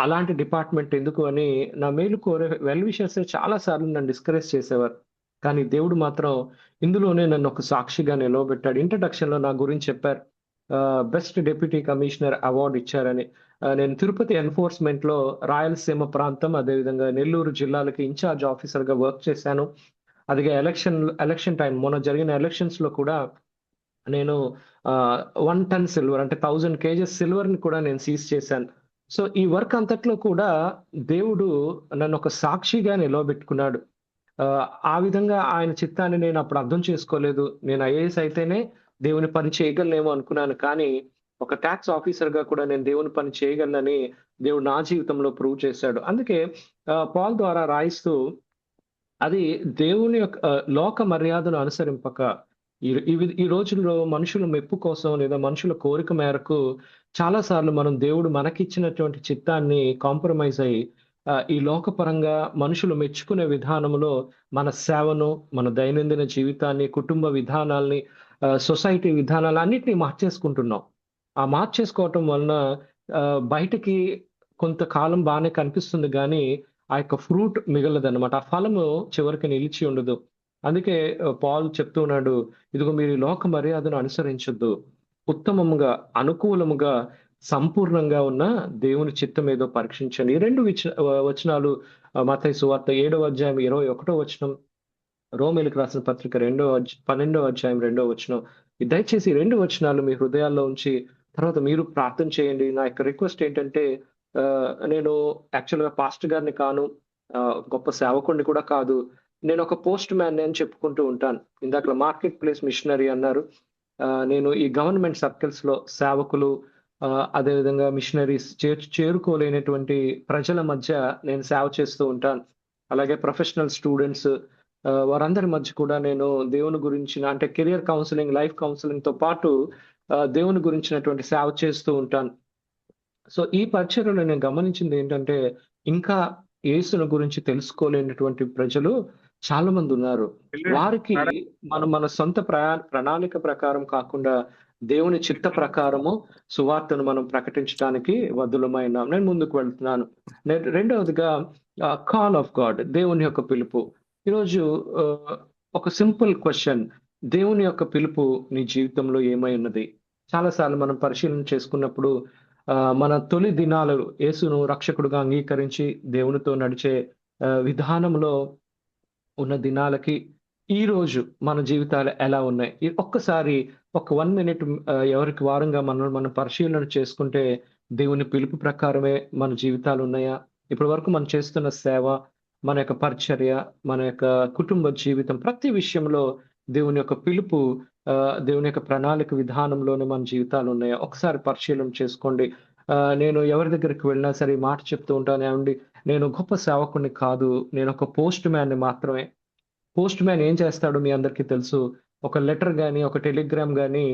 అలాంటి డిపార్ట్మెంట్ ఎందుకు అని నా మేలు కోరే వెల్ విషర్స్ చాలా సార్లు నన్ను డిస్కరేజ్ చేసేవారు. కానీ దేవుడు మాత్రం ఇందులోనే నన్ను ఒక సాక్షిగా నిలవబెట్టాడు. ఇంట్రడక్షన్ లో నా గురించి చెప్పారు, బెస్ట్ డిప్యూటీ కమిషనర్ అవార్డు ఇచ్చారని. నేను తిరుపతి ఎన్ఫోర్స్మెంట్ లో రాయలసీమ ప్రాంతం, అదేవిధంగా నెల్లూరు జిల్లాలకి ఇన్ఛార్జ్ ఆఫీసర్ గా వర్క్ చేశాను. అదిగా ఎలక్షన్ టైం మొన్న జరిగిన ఎలక్షన్స్ లో కూడా నేను 1 టన్ సిల్వర్ అంటే 1000 కేజెస్ సిల్వర్ ని కూడా నేను సీజ్ చేశాను. సో ఈ వర్క్ అంతట్లో కూడా దేవుడు నన్ను ఒక సాక్షిగా నిలవబెట్టుకున్నాడు. ఆ విధంగా ఆయన చిత్తాన్ని నేను అప్పుడు అర్థం చేసుకోలేదు. నేను ఐఏఎస్ అయితేనే దేవుని పని చేయగలనేమో అనుకున్నాను. కానీ ఒక ట్యాక్స్ ఆఫీసర్ గా కూడా నేను దేవుని పని చేయగలనని దేవుడు నా జీవితంలో ప్రూవ్ చేశాడు. అందుకే పాల్ ద్వారా రాయిస్తూ, అది దేవుని యొక్క లోక మర్యాదను అనుసరింపక ఈ రోజుల్లో మనుషుల మెప్పు కోసం లేదా మనుషుల కోరిక మేరకు చాలా సార్లు మనం దేవుడు మనకిచ్చినటువంటి చిత్తాన్ని కాంప్రమైజ్ అయ్యి ఈ లోకపరంగా మనుషులు మెచ్చుకునే విధానంలో మన సేవను, మన దైనందిన జీవితాన్ని, కుటుంబ విధానాల్ని, సొసైటీ విధానాలు అన్నిటినీ మార్చేసుకుంటున్నాం. ఆ మార్చేసుకోవటం వలన బయటకి కొంతకాలం బాగానే కనిపిస్తుంది కానీ ఆ యొక్క ఫ్రూట్ మిగలదన్నమాట. ఆ ఫలము చివరికి నిలిచి ఉండదు. అందుకే పాల్ చెప్తూ ఉన్నాడు, ఇదిగో మీరు ఈ లోక మర్యాదను అనుసరించొద్దు, ఉత్తమముగా, అనుకూలముగా, సంపూర్ణంగా ఉన్న దేవుని చిత్తం ఏదో పరీక్షించండి. ఈ 2 వచనాలు మత్తయి సువార్త 7వ అధ్యాయం 21వ వచనం, రోమీయులకు రాసిన పత్రిక 12వ అధ్యాయం 2వ వచనం. దయచేసి 2 వచనాలు మీ హృదయాల్లో ఉంచి తర్వాత మీరు ప్రార్థన చేయండి. నా యొక్క రిక్వెస్ట్ ఏంటంటే, నేను యాక్చువల్గా పాస్టర్ గారిని కాను, గొప్ప సేవకుడిని కూడా కాదు. నేను ఒక పోస్ట్ మ్యాన్ అని చెప్పుకుంటూ ఉంటాను. ఇందాక మార్కెట్ ప్లేస్ మిషనరీ అన్నారు. నేను ఈ గవర్నమెంట్ సర్కిల్స్ లో సేవకులు, అదేవిధంగా మిషనరీస్ చేరుకోలేనటువంటి ప్రజల మధ్య నేను సేవ చేస్తూ ఉంటాను. అలాగే ప్రొఫెషనల్ స్టూడెంట్స్, వారందరి మధ్య కూడా నేను దేవుని గురించిన అంటే కెరియర్ కౌన్సిలింగ్, లైఫ్ కౌన్సిలింగ్‌తో పాటు దేవుని గురించినటువంటి సేవ చేస్తూ ఉంటాను. సో, ఈ పరిచర్యలో నేను గమనించింది ఏంటంటే, ఇంకా యేసుని గురించి తెలుసుకోలేనటువంటి ప్రజలు చాలా మందున్నారు. వారికి మన సొంత ప్రణాళిక ప్రకారం కాకుండా, దేవుని చిత్త ప్రకారము సువార్తను మనం ప్రకటించడానికి బద్ధులమైనాం. నేను ముందుకు వెళ్తున్నాను. రెండవదిగా కాల్ ఆఫ్ గాడ్, దేవుని యొక్క పిలుపు. ఈరోజు ఒక సింపుల్ క్వెషన్, దేవుని యొక్క పిలుపు నీ జీవితంలో ఏమై ఉన్నది? చాలా సార్లు మనం పరిశీలన చేసుకున్నప్పుడు మన తొలి దినాలు యేసును రక్షకుడుగా అంగీకరించి దేవునితో నడిచే విధానంలో ఉన్న దినాలకి ఈ రోజు మన జీవితాలు ఎలా ఉన్నాయి? ఒక్కసారి ఒక 1 మినిట్ ఎవరికి వారంగా మనం పరిశీలన చేసుకుంటే దేవుని పిలుపు ప్రకారమే మన జీవితాలు ఉన్నాయా? ఇప్పటి వరకు మనం చేస్తున్న సేవ, మన యొక్క పరిచర్య, మన యొక్క కుటుంబ జీవితం, ప్రతి విషయంలో దేవుని యొక్క పిలుపు, దేవుని యొక్క ప్రణాళిక విధానంలోనే మన జీవితాలు ఉన్నాయా? ఒకసారి పరిశీలన చేసుకోండి. నేను ఎవరి దగ్గరికి వెళ్ళినా సరే ఈ మాట చెప్తూ ఉంటాను, ఏమండి, నేను గొప్ప సేవకుడిని కాదు, నేను ఒక పోస్ట్ మ్యాన్ని మాత్రమే. పోస్ట్ మ్యాన్ ఏం చేస్తాడో మీ అందరికీ తెలుసు. ఒక లెటర్ గాని, ఒక టెలిగ్రామ్ గాని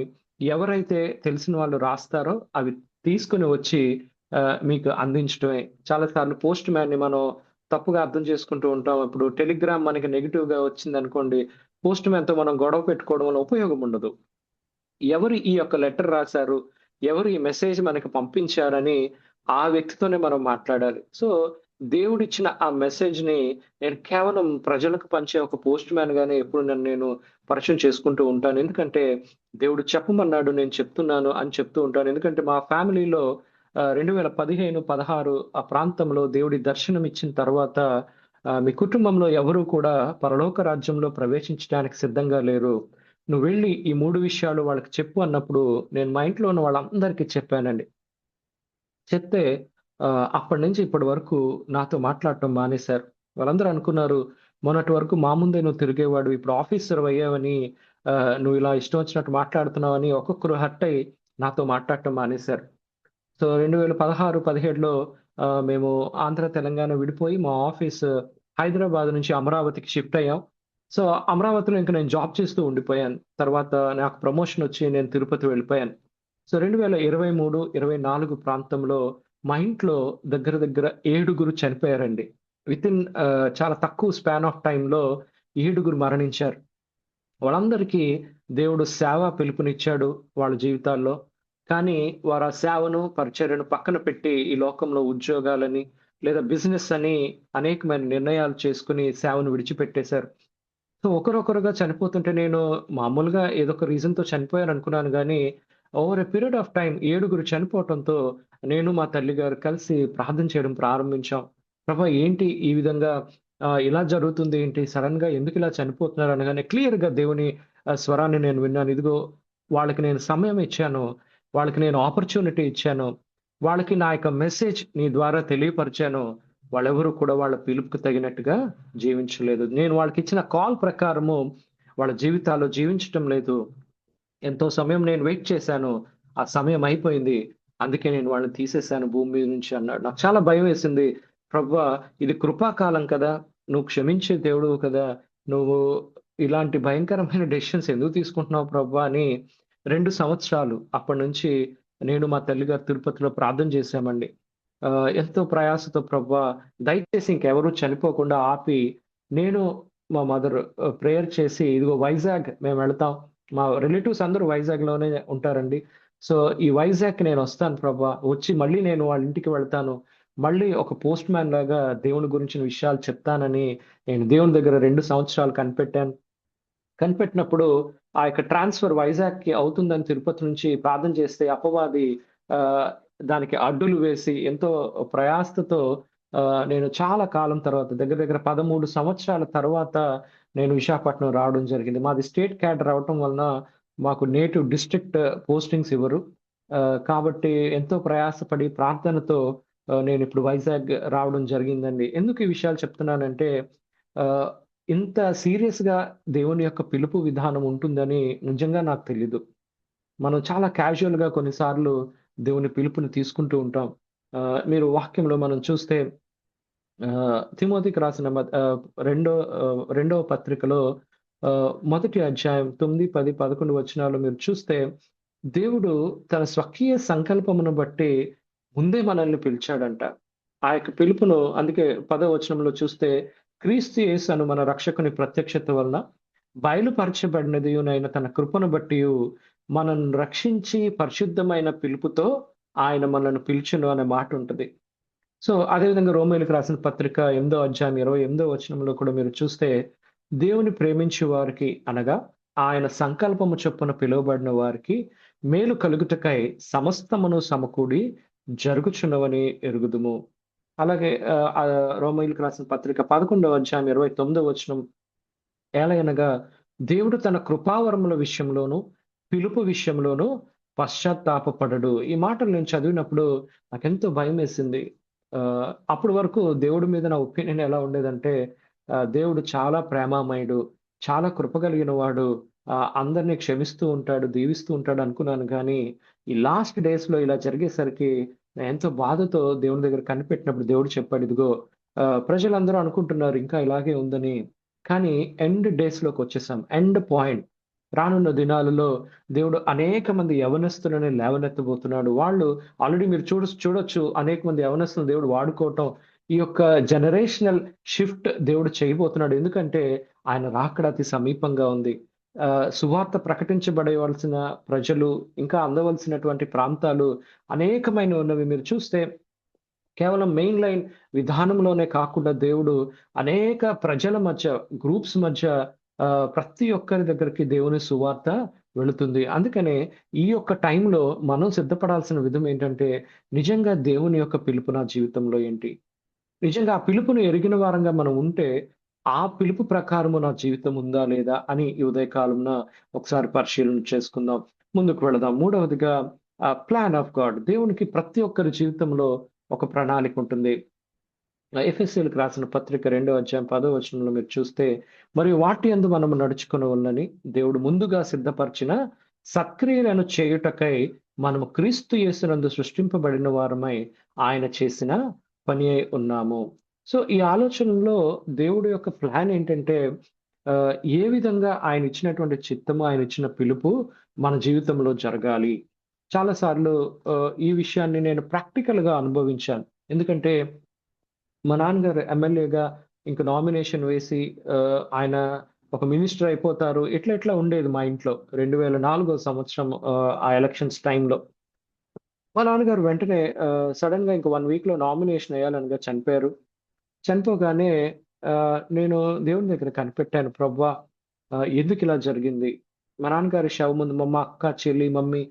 ఎవరైతే తెలిసిన వాళ్ళు రాస్తారో అవి తీసుకొని వచ్చి మీకు అందించడమే. చాలా సార్లు పోస్ట్ మ్యాన్‌ని మనం తప్పుగా అర్థం చేసుకుంటూ ఉంటాం. ఇప్పుడు టెలిగ్రామ్ మనకి నెగెటివ్‌గా వచ్చిందనుకోండి, పోస్ట్ మ్యాన్‌తో మనం గొడవ పెట్టుకోవడం వల్ల ఉపయోగం ఉండదు. ఎవరు ఈ యొక్క లెటర్ రాశారు, ఎవరు ఈ మెసేజ్ మనకి పంపించారని ఆ వ్యక్తితోనే మనం మాట్లాడాలి. సో, దేవుడిచ్చిన ఆ మెసేజ్‌ని నేను కేవలం ప్రజలకు పంచే ఒక పోస్ట్ మ్యాన్ గానే ఎప్పుడు నేను పరిచయం చేసుకుంటూ ఉంటాను. ఎందుకంటే దేవుడు చెప్పమన్నాడు, నేను చెప్తున్నాను అని చెప్తూ ఉంటాను. ఎందుకంటే మా ఫ్యామిలీలో 2015, 16 ఆ ప్రాంతంలో దేవుడి దర్శనం ఇచ్చిన తర్వాత మీ కుటుంబంలో ఎవరు కూడా పరలోక రాజ్యంలో ప్రవేశించడానికి సిద్ధంగా లేరు. నువ్వు వెళ్లి ఈ 3 విషయాలు వాళ్ళకి చెప్పు అన్నప్పుడు నేను మా ఇంట్లో ఉన్న వాళ్ళందరికీ చెప్పానండి. చెప్తే అప్పటి నుంచి ఇప్పటి వరకు నాతో మాట్లాడటం మానేశారు. వాళ్ళందరూ అనుకున్నారు, మొన్నటి వరకు మా ముందే నువ్వు తిరిగేవాడివి, ఇప్పుడు ఆఫీసర్ అయ్యావని నువ్వు ఇలా ఇష్టం వచ్చినట్టు మాట్లాడుతున్నావని ఒక్కొక్కరు హర్ట్ అయ్యి నాతో మాట్లాడటం మానేశారు. సో 2016, 17లో మేము ఆంధ్ర, తెలంగాణ విడిపోయి మా ఆఫీస్ హైదరాబాద్ నుంచి అమరావతికి షిఫ్ట్ అయ్యాం. సో అమరావతిలో ఇంక నేను జాబ్ చేస్తూ ఉండిపోయాను. తర్వాత నాకు ప్రమోషన్ వచ్చి నేను తిరుపతి వెళ్ళిపోయాను. సో 2023, 24 ప్రాంతంలో మా ఇంట్లో దగ్గర దగ్గర 7 చనిపోయారండి. వితిన్ చాలా తక్కువ స్పాన్ ఆఫ్ టైమ్‌లో 7 మరణించారు. వాళ్ళందరికీ దేవుడు సేవ పిలుపునిచ్చాడు వాళ్ళ జీవితాల్లో. కానీ వారు ఆ సేవను, పరిచర్యను పక్కన పెట్టి ఈ లోకంలో ఉద్యోగాలని లేదా బిజినెస్ అని అనేకమైన నిర్ణయాలు చేసుకొని సేవను విడిచిపెట్టేశారు. సో ఒకరొకరుగా చనిపోతుంటే నేను మామూలుగా ఏదో ఒక రీజన్‌తో చనిపోయారనుకున్నాను గానీ, over a period of time 7 చనిపోవటంతో నేను, మా తల్లిగారు కలిసి ప్రార్థన చేయడం ప్రారంభించాం. ప్రభా, ఏంటి ఈ విధంగా ఇలా జరుగుతుంది ఏంటి? సడెన్‌గా ఎందుకిలా చనిపోతున్నారు అనగానే క్లియర్‌గా దేవుని స్వరాన్ని నేను విన్నాను. ఇదిగో వాళ్ళకి నేను సమయం ఇచ్చాను. వాళ్ళకి నేను ఆపర్చునిటీ ఇచ్చాను. వాళ్ళకి నా యొక్క మెసేజ్ నీ ద్వారా తెలియపరిచాను. వాళ్ళెవరు కూడా వాళ్ళ పిలుపుకి తగినట్టుగా జీవించలేదు. నేను వాళ్ళకిచ్చిన కాల్ ప్రకారము వాళ్ళ జీవితాల్లో జీవించటం లేదు. ఎంతో సమయం నేను వెయిట్ చేశాను. ఆ సమయం అయిపోయింది. అందుకే నేను వాళ్ళని తీసేశాను భూమి మీద నుంచి అన్నాడు. నాకు చాలా భయమేసింది. ప్రభువా, ఇది కృపాకాలం కదా! నువ్వు క్షమించే దేవుడువు కదా! నువ్వు ఇలాంటి భయంకరమైన డెసిషన్స్ ఎందుకు తీసుకుంటున్నావు ప్రభువా అని 2 సంవత్సరాలు అప్పటినుంచి నేను, మా తల్లిగారు తిరుపతిలో ప్రార్థన చేశామండి. ఎంతో ప్రయాసతో ప్రభువా, దయచేసి ఇంకెవరు చనిపోకుండా ఆపి, నేను మా మదర్ ప్రేయర్ చేసి ఇదిగో వైజాగ్ మేము వెళ్తాం. మా రిలేటివ్స్ అందరూ వైజాగ్‌లోనే ఉంటారండి. సో ఈ వైజాగ్‌కి నేనొస్తాను ప్రభా. వచ్చి మళ్ళీ నేను వాళ్ళ ఇంటికి వెళ్తాను. మళ్ళీ ఒక పోస్ట్ మ్యాన్ లాగా దేవుని గురించిన విషయాలు చెప్తానని నేను దేవుని దగ్గర 2 సంవత్సరాలు కనిపెట్టాను. కనిపెట్టినప్పుడు ఆ యొక్క ట్రాన్స్‌ఫర్ వైజాగ్‌కి అవుతుందని తిరుపతి నుంచి ప్రార్థన చేస్తే అపవాది దానికి అడ్డులు వేసి ఎంతో ప్రయాసతో నేను చాలా కాలం తర్వాత దగ్గర దగ్గర 13 సంవత్సరాల తర్వాత నేను విశాఖపట్నం రావడం జరిగింది. మాది స్టేట్ క్యాడర్ అవ్వటం వలన మాకు నేటివ్ డిస్ట్రిక్ట్ పోస్టింగ్స్ ఇవ్వరు. కాబట్టి ఎంతో ప్రయాసపడి ప్రార్థనతో నేనిప్పుడు వైజాగ్ రావడం జరిగిందండి. ఎందుకు ఈ విషయాలు చెప్తున్నానంటే ఇంత సీరియస్‌గా దేవుని యొక్క పిలుపు విధానం ఉంటుందని నిజంగా నాకు తెలీదు. మనం చాలా క్యాజువల్‌గా కొన్నిసార్లు దేవుని పిలుపుని తీసుకుంటూ ఉంటాం. మీరు వాక్యంలో మనం చూస్తే తిమోతికి రాసిన రెండవ పత్రికలో మొదటి అధ్యాయం 9, 10, 11 వచనాలు మీరు చూస్తే దేవుడు తన స్వకీయ సంకల్పమును బట్టి ముందే మనల్ని పిలిచాడంట. ఆ యొక్క పిలుపును అందుకే 10వ వచనంలో చూస్తే క్రీస్తు యేసు అను మన రక్షకుని ప్రత్యక్షత వలన బయలుపరచబడినదియునైన తన కృపను బట్టియు మనల్ని రక్షించి పరిశుద్ధమైన పిలుపుతో ఆయన మనల్ని పిలిచెను అనే మాట ఉంటది. సో అదేవిధంగా రోమీయులకు రాసిన పత్రిక 8వ అధ్యాయం 28వ వచనంలో కూడా మీరు చూస్తే దేవుని ప్రేమించే వారికి అనగా ఆయన సంకల్పము చొప్పున పిలువబడిన వారికి మేలు కలుగుటకై సమస్తమును సమకూడి జరుగుచున్నవని ఎరుగుదుము. అలాగే రోమీయులకు రాసిన పత్రిక 11వ అధ్యాయం 29వ వచనం ఏలయనగా దేవుడు తన కృపావరముల విషయంలోను పిలుపు విషయంలోను పశ్చాత్తాపపడడు. ఈ మాటలు నేను చదివినప్పుడు నాకెంతో భయం వేసింది. అప్పటి వరకు దేవుడి మీద నా ఒపీనియన్ ఎలా ఉండేదంటే దేవుడు చాలా ప్రేమామయుడు, చాలా కృప కలిగిన వాడు, అందరినీ క్షమిస్తూ ఉంటాడు, దీవిస్తూ ఉంటాడు అనుకున్నాను. కానీ ఈ లాస్ట్ డేస్ లో ఇలా జరిగేసరికి నేను ఎంతో బాధతో దేవుని దగ్గర కనిపెట్టినప్పుడు దేవుడు చెప్పాడు, ఇదిగో ప్రజలందరూ అనుకుంటున్నారు ఇంకా ఇలాగే ఉందని, కానీ ఎండ్ డేస్ లోకి వచ్చేసాం. End point. రానున్న దినాలలో దేవుడు అనేక మంది యవనస్తులను లేవనెత్తబోతున్నాడు. వాళ్ళు ఆల్రెడీ మీరు చూడొచ్చు అనేక మంది యవనస్తులను దేవుడు వాడుకోవటం, ఈ యొక్క జనరేషనల్ షిఫ్ట్ దేవుడు చేయబోతున్నాడు. ఎందుకంటే ఆయన రాకడ అతి సమీపంగా ఉంది. సువార్త ప్రకటించబడవలసిన ప్రజలు, ఇంకా అందవలసినటువంటి ప్రాంతాలు అనేకమైన ఉన్నవి. మీరు చూస్తే కేవలం మెయిన్ లైన్ విధానంలోనే కాకుండా దేవుడు అనేక ప్రజల మధ్య, గ్రూప్స్ మధ్య ప్రతి ఒక్కరి దగ్గరికి దేవుని సువార్త వెళుతుంది. అందుకనే ఈ యొక్క టైంలో మనం సిద్ధపడాల్సిన విధం ఏంటంటే, నిజంగా దేవుని యొక్క పిలుపు నా జీవితంలో ఏంటి, నిజంగా ఆ పిలుపును ఎరిగిన వారంగా మనం ఉంటే ఆ పిలుపు ప్రకారము నా జీవితం ఉందా లేదా అని ఈ ఉదయకాలంన ఒకసారి పరిశీలన చేసుకుందాం. ముందుకు వెళదాం. మూడవదిగా ప్లాన్ ఆఫ్ గాడ్. దేవునికి ప్రతి ఒక్కరి జీవితంలో ఒక ప్రణాళిక ఉంటుంది. ఎఫెసీయులకు రాసిన పత్రిక 2వ అధ్యాయం 10వ వచనంలో మీరు చూస్తే, మరియు వాటి యందు మనము నడుచుకొనవలెనని దేవుడు ముందుగా సిద్ధపరిచిన సత్క్రియలను చేయుటకై మనము క్రీస్తు యేసునందు సృష్టింపబడిన వారమై ఆయన చేసిన పని అయి ఉన్నాము. సో ఈ ఆలోచనలో దేవుడి యొక్క ప్లాన్ ఏంటంటే, ఏ విధంగా ఆయన ఇచ్చినటువంటి చిత్తము, ఆయన ఇచ్చిన పిలుపు మన జీవితంలో జరగాలి. చాలాసార్లు ఈ విషయాన్ని నేను ప్రాక్టికల్ గా అనుభవించాను. ఎందుకంటే మా నాన్నగారు ఎమ్మెల్యేగా ఇంకా నామినేషన్ వేసి ఆయన ఒక మినిస్టర్ అయిపోతారు, ఇట్లా ఉండేది మా ఇంట్లో. 2004 సంవత్సరం ఆ ఎలక్షన్స్ టైంలో మా నాన్నగారు వెంటనే సడన్ గా ఇంకా 1 వీక్ లో నామినేషన్ వేయాలనగా చనిపోయారు. చనిపోగానే నేను దేవుని దగ్గర కనిపెట్టాను, ప్రభువా ఎందుకు ఇలా జరిగింది. మా నాన్నగారి శవం ముందు మా అక్క, చెల్లి, మమ్మీ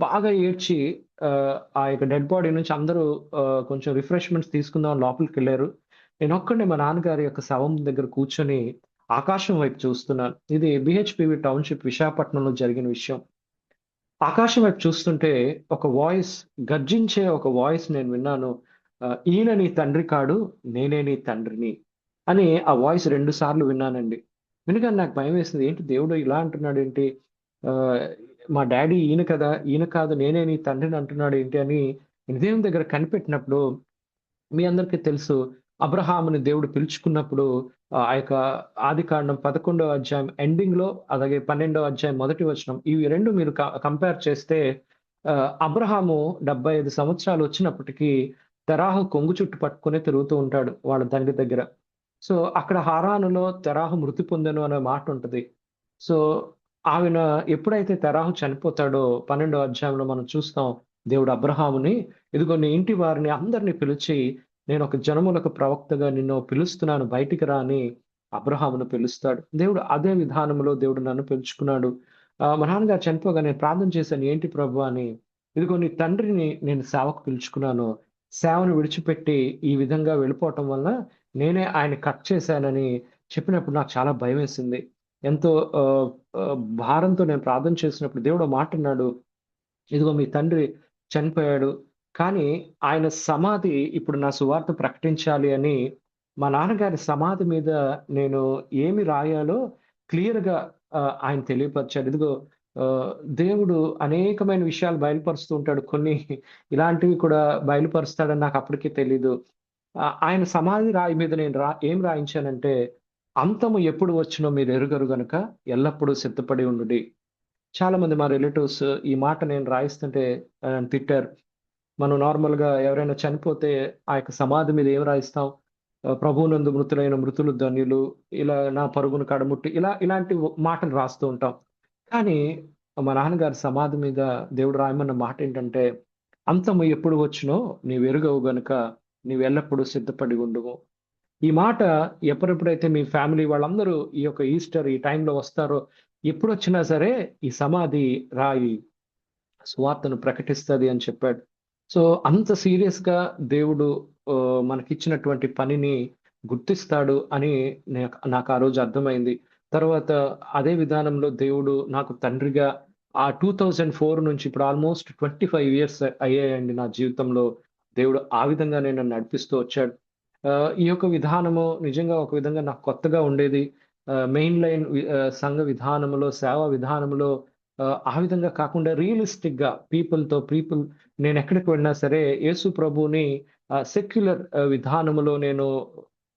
బాగా ఏడ్చి ఆ యొక్క డెడ్ బాడీ నుంచి అందరూ కొంచెం రిఫ్రెష్మెంట్స్ తీసుకుందాం లోపలికి వెళ్ళారు. నేను ఒక్కడే మా నాన్నగారి యొక్క శవం దగ్గర కూర్చొని ఆకాశం వైపు చూస్తున్నాను. ఇది బిహెచ్పివి టౌన్షిప్ విశాఖపట్నంలో జరిగిన విషయం. ఆకాశం వైపు చూస్తుంటే ఒక వాయిస్, గర్జించే ఒక వాయిస్ నేను విన్నాను. ఈయన నీ తండ్రి కాడు, నేనే నీ తండ్రిని అని ఆ వాయిస్ 2 సార్లు విన్నానండి. వినగానే నాకు భయం వేసింది. ఏంటి దేవుడు ఇలా అంటున్నాడు ఏంటి, మా డాడీ ఈయన కదా, ఈయన కాదు నేనే నీ తండ్రిని అంటున్నాడు ఏంటి అని దేవుని దగ్గర కనిపెట్టినప్పుడు, మీ అందరికీ తెలుసు అబ్రహాముని దేవుడు పిలుచుకున్నప్పుడు ఆ యొక్క ఆదికాండం 11వ అధ్యాయం ఎండింగ్ లో, అలాగే 12వ అధ్యాయం 1వ వచనం, ఇవి 2 మీరు కంపేర్ చేస్తే అబ్రహాము 75 సంవత్సరాలు వచ్చినప్పటికీ తెరాహు కొంగు చుట్టు పట్టుకుని తిరుగుతూ ఉంటాడు వాళ్ళ తండ్రి దగ్గర. సో అక్కడ హారానులో తెరాహు మృతి పొందెను అనే మాట ఉంటది. సో ఆయన ఎప్పుడైతే తెరాహు చనిపోతాడో 12వ అధ్యాయంలో మనం చూస్తాం, దేవుడు అబ్రహాముని, ఇదిగో నీ ఇంటి వారిని అందరినీ పిలిచి నేను ఒక జనములకు ప్రవక్తగా నిన్ను పిలుస్తున్నాను, బయటికి రా అని అబ్రహామును పిలుస్తాడు. దేవుడు అదే విధానంలో దేవుడు నన్ను పిలుచుకున్నాడు. మా నాన్నగారు చనిపోగా నేను ప్రార్థన చేశాను, ఏంటి ప్రభు అని. ఇదిగో నీ తండ్రిని నేను సేవకు పిలుచుకున్నాను, సేవను విడిచిపెట్టి ఈ విధంగా వెళ్ళిపోవటం వల్ల నేనే ఆయన కట్ చేశానని చెప్పినప్పుడు నాకు చాలా భయం వేసింది. ఎంతో భారంతో నేను ప్రార్థన చేసినప్పుడు దేవుడు మాట అన్నాడు, ఇదిగో మీ తండ్రి చనిపోయాడు, కానీ ఆయన సమాధి ఇప్పుడు నా సువార్త ప్రకటించాలి అని మా నాన్నగారి సమాధి మీద నేను ఏమి రాయాలో క్లియర్ గా ఆయన తెలియపరిచాడు. ఇదిగో దేవుడు అనేకమైన విషయాలు బయలుపరుస్తూ ఉంటాడు, కొన్ని ఇలాంటివి కూడా బయలుపరుస్తాడని నాకు అప్పటికే తెలీదు. ఆయన సమాధి రాయి మీద నేను ఏం రాయించానంటే, అంతము ఎప్పుడు వచ్చునో మీరు ఎరుగరు గనుక ఎల్లప్పుడూ సిద్ధపడి ఉండుడి. చాలా మంది మా రిలేటివ్స్ ఈ మాట నేను రాయిస్తుంటే తిట్టారు. మనం నార్మల్‌గా ఎవరైనా చనిపోతే ఆ యొక్క సమాధి మీద ఏం రాయిస్తాం? ప్రభువునందు మృతులైన మృతులు ధన్యులు, ఇలా నా పరుగును కడముట్టి ఇలాంటి మాటలు రాస్తూ ఉంటాం. కానీ మా నాన్నగారి సమాధి మీద దేవుడు రాయమన్న మాట ఏంటంటే, అంతము ఎప్పుడు వచ్చునో నీవెరుగవు గనుక నీవెల్లప్పుడూ సిద్ధపడి ఉండుము. ఈ మాట ఎప్పుడెప్పుడైతే మీ ఫ్యామిలీ వాళ్ళందరూ ఈ యొక్క ఈస్టర్ ఈ టైంలో వస్తారో, ఎప్పుడొచ్చినా సరే ఈ సమాధి రాయి సువార్తను ప్రకటిస్తది అని చెప్పాడు. సో, అంత సీరియస్‌గా దేవుడు మనకిచ్చినటువంటి పనిని గుర్తిస్తాడు అని నాకు ఆ రోజు అర్థమైంది. తర్వాత అదే విధానంలో దేవుడు నాకు తండ్రిగా ఆ 2004 నుంచి ఇప్పుడు ఆల్మోస్ట్ 25 ఇయర్స్ అయ్యాయండి నా జీవితంలో. దేవుడు ఆ విధంగానే నన్ను నడిపిస్తూ వచ్చాడు. ఈ యొక్క విధానము నిజంగా ఒక విధంగా నాకు కొత్తగా ఉండేది. మెయిన్ లైన్ సంఘ విధానములో, సేవా విధానములో ఆ విధంగా కాకుండా రియలిస్టిక్‌గా పీపుల్ నేనెక్కడికి వెళ్ళినా సరే యేసు ప్రభువుని సెక్యులర్ విధానములో నేను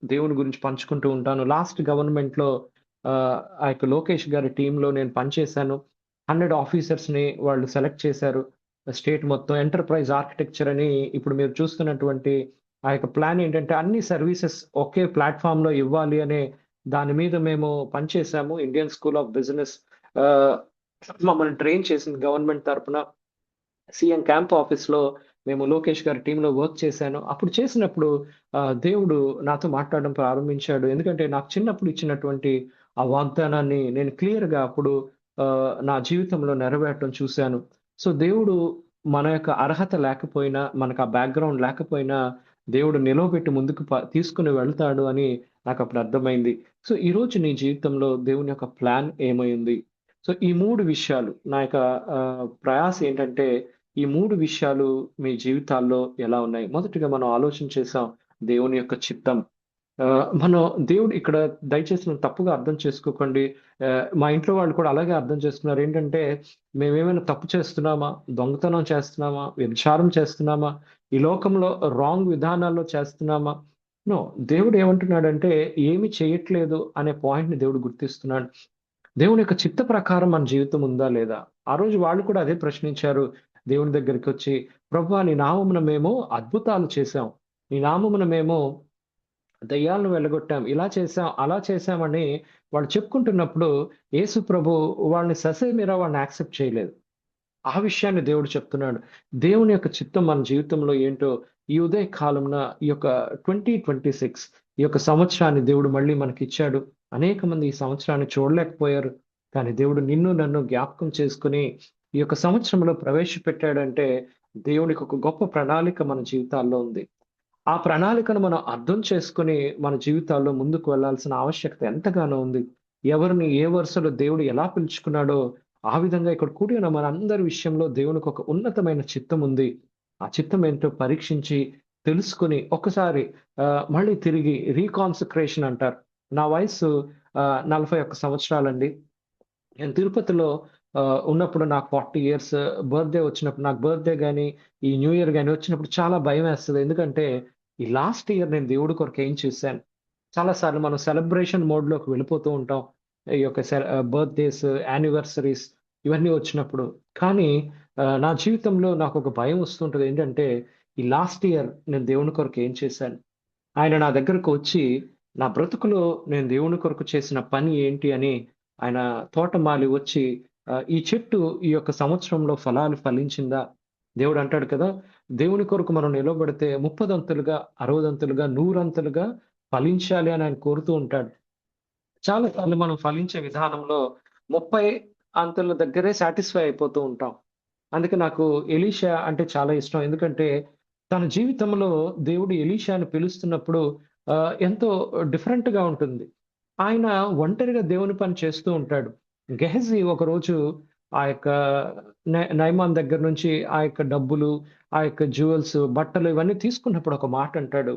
దేవుని గురించి పంచుకుంటూ ఉంటాను. లాస్ట్ గవర్నమెంట్‌లో ఆ యొక్క లోకేష్ గారి టీమ్‌లో నేను పనిచేశాను. 100 ఆఫీసర్స్‌ని వాళ్ళు సెలెక్ట్ చేశారు. స్టేట్ మొత్తం ఎంటర్‌ప్రైజ్ ఆర్కిటెక్చర్ అని ఇప్పుడు మీరు చూస్తున్నటువంటి ఆ యొక్క ప్లాన్ ఏంటంటే అన్ని సర్వీసెస్ ఒకే ప్లాట్‌ఫార్మ్‌లో ఇవ్వాలి అనే దాని మీద మేము పనిచేశాము. ఇండియన్ స్కూల్ ఆఫ్ బిజినెస్ ఆహ్, మమ్మల్ని ట్రైన్ చేసింది గవర్నమెంట్ తరపున. సీఎం క్యాంప్ ఆఫీస్‌లో మేము లోకేష్ గారి టీమ్‌లో వర్క్ చేశాను. అప్పుడు చేసినప్పుడు దేవుడు నాతో మాట్లాడడం ప్రారంభించాడు. ఎందుకంటే నాకు చిన్నప్పుడు ఇచ్చినటువంటి ఆ వాగ్దానాన్ని నేను క్లియర్‌గా అప్పుడు నా జీవితంలో నెరవేరటం చూశాను. సో, దేవుడు మన యొక్క అర్హత లేకపోయినా, మనకు ఆ బ్యాక్‌గ్రౌండ్ లేకపోయినా దేవుడు నిలవబెట్టి ముందుకు తీసుకొని వెళ్తాడు అని నాకప్పుడు అర్థమైంది. సో, ఈరోజు నీ జీవితంలో దేవుని యొక్క ప్లాన్ ఏమైంది? సో, ఈ 3 విషయాలు నా యొక్క ప్రయాస ఏంటంటే, ఈ 3 విషయాలు మీ జీవితాల్లో ఎలా ఉన్నాయి? మొదటిగా మనం ఆలోచన చేసాం దేవుని యొక్క చిత్తం. మనం దేవుడు ఇక్కడ దయచేసి నన్ను తప్పుగా అర్థం చేసుకోకండి. మా ఇంట్లో వాళ్ళు కూడా అలాగే అర్థం చేసుకున్నారు. ఏంటంటే, మేమేమైనా తప్పు చేస్తున్నామా? దొంగతనం చేస్తున్నామా? వ్యభిచారం చేస్తున్నామా? ఈ లోకంలో రాంగ్ విధానాల్లో చేస్తున్నామా? నో. దేవుడు ఏమంటున్నాడంటే, ఏమి చేయట్లేదు అనే పాయింట్‌ని దేవుడు గుర్తిస్తున్నాడు. దేవుని యొక్క చిత్త ప్రకారం మన జీవితం ఉందా లేదా? ఆ రోజు వాళ్ళు కూడా అదే ప్రశ్నించారు దేవుని దగ్గరికొచ్చి, ప్రభువా నీ నామమున మేము అద్భుతాలు చేశాం. నీ నామమున మేము దెయ్యాలను వెళ్ళగొట్టాం. ఇలా చేశాం, అలా చేశామని వాళ్ళు చెప్పుకుంటున్నప్పుడు యేసు ప్రభు వాళ్ళని ససేమిరా వాళ్ళని యాక్సెప్ట్ చేయలేదు. ఆ విషయాన్ని దేవుడు చెప్తున్నాడు. దేవుని యొక్క చిత్తం మన జీవితంలో ఏంటో ఈ ఉదయ కాలంన ఈ యొక్క 2026 ఈ యొక్క సంవత్సరాన్ని దేవుడు మళ్ళీ మనకిచ్చాడు. అనేక మంది ఈ సంవత్సరాన్ని చూడలేకపోయారు. కానీ దేవుడు నిన్ను నన్ను జ్ఞాపకం చేసుకొని ఈ యొక్క సంవత్సరంలో ప్రవేశపెట్టాడంటే దేవునికి ఒక గొప్ప ప్రణాళిక మన జీవితాల్లో ఉంది. ఆ ప్రణాళికను మనం అర్థం చేసుకొని మన జీవితాల్లో ముందుకు వెళ్ళాల్సిన ఆవశ్యకత ఎంతగానో ఉంది. ఎవరిని ఏ వరుసలో దేవుడు ఎలా పిలుచుకున్నాడో ఆ విధంగా ఇక్కడ కూడి ఉన్న మనందరి విషయంలో దేవునికి ఒక ఉన్నతమైన చిత్తం ఉంది. ఆ చిత్తం ఏంటో పరీక్షించి తెలుసుకొని ఒక్కసారి మళ్ళీ తిరిగి రీకాన్సక్రేషన్ అంటారు. నా వయస్సు 41 సంవత్సరాలండి. నేను తిరుపతిలో ఉన్నప్పుడు నాకు 40 ఇయర్స్ బర్త్‌డే వచ్చినప్పుడు నాకు బర్త్‌డే గాని, ఈ న్యూ ఇయర్ గాని వచ్చినప్పుడు చాలా భయమేస్తది. ఎందుకంటే ఈ లాస్ట్ ఇయర్ నేను దేవుడి కొరకు ఏం చేశాను? చాలా సార్లు మనం సెలబ్రేషన్ మోడ్‌లోకి వెళ్ళిపోతూ ఉంటాం. ఈ యొక్క బర్త్‌డేస్, యానివర్సరీస్ ఇవన్నీ వచ్చినప్పుడు. కానీ నా జీవితంలో నాకొక భయం వస్తుంటది. ఏంటంటే ఈ లాస్ట్ ఇయర్ నేను దేవుని కొరకు ఏం చేశాను? ఆయన నా దగ్గరకు వచ్చి నా బ్రతుకులో నేను దేవుని కొరకు చేసిన పని ఏంటి అని ఆయన తోటమాలి వచ్చి ఈ చెట్టు ఈ యొక్క సంవత్సరంలో ఫలాలు ఫలించిందా? దేవుడు అంటాడు కదా! దేవుని కొరకు మనం నిలబడితే 30 దంతులుగా, 60 దంతులుగా, 100 అంతులుగా ఫలించాలి అని ఆయన కోరుతూ ఉంటాడు. చాలా సార్లు మనం ఫలించే విధానంలో 30 అంతుల దగ్గరే సాటిస్ఫై అయిపోతూ ఉంటాం. అందుకే నాకు ఎలీషా అంటే చాలా ఇష్టం. ఎందుకంటే తన జీవితంలో దేవుడు ఎలీషాని పిలుస్తున్నప్పుడు ఎంతో డిఫరెంట్‌గా ఉంటుంది. ఆయన ఒంటరిగా దేవుని పని చేస్తూ ఉంటాడు. గెహజీ ఒకరోజు ఆ యొక్క నయమాన్ దగ్గర నుంచి ఆ యొక్క డబ్బులు, ఆ యొక్క జ్యువెల్స్, బట్టలు ఇవన్నీ తీసుకున్నప్పుడు ఒక మాట అంటాడు.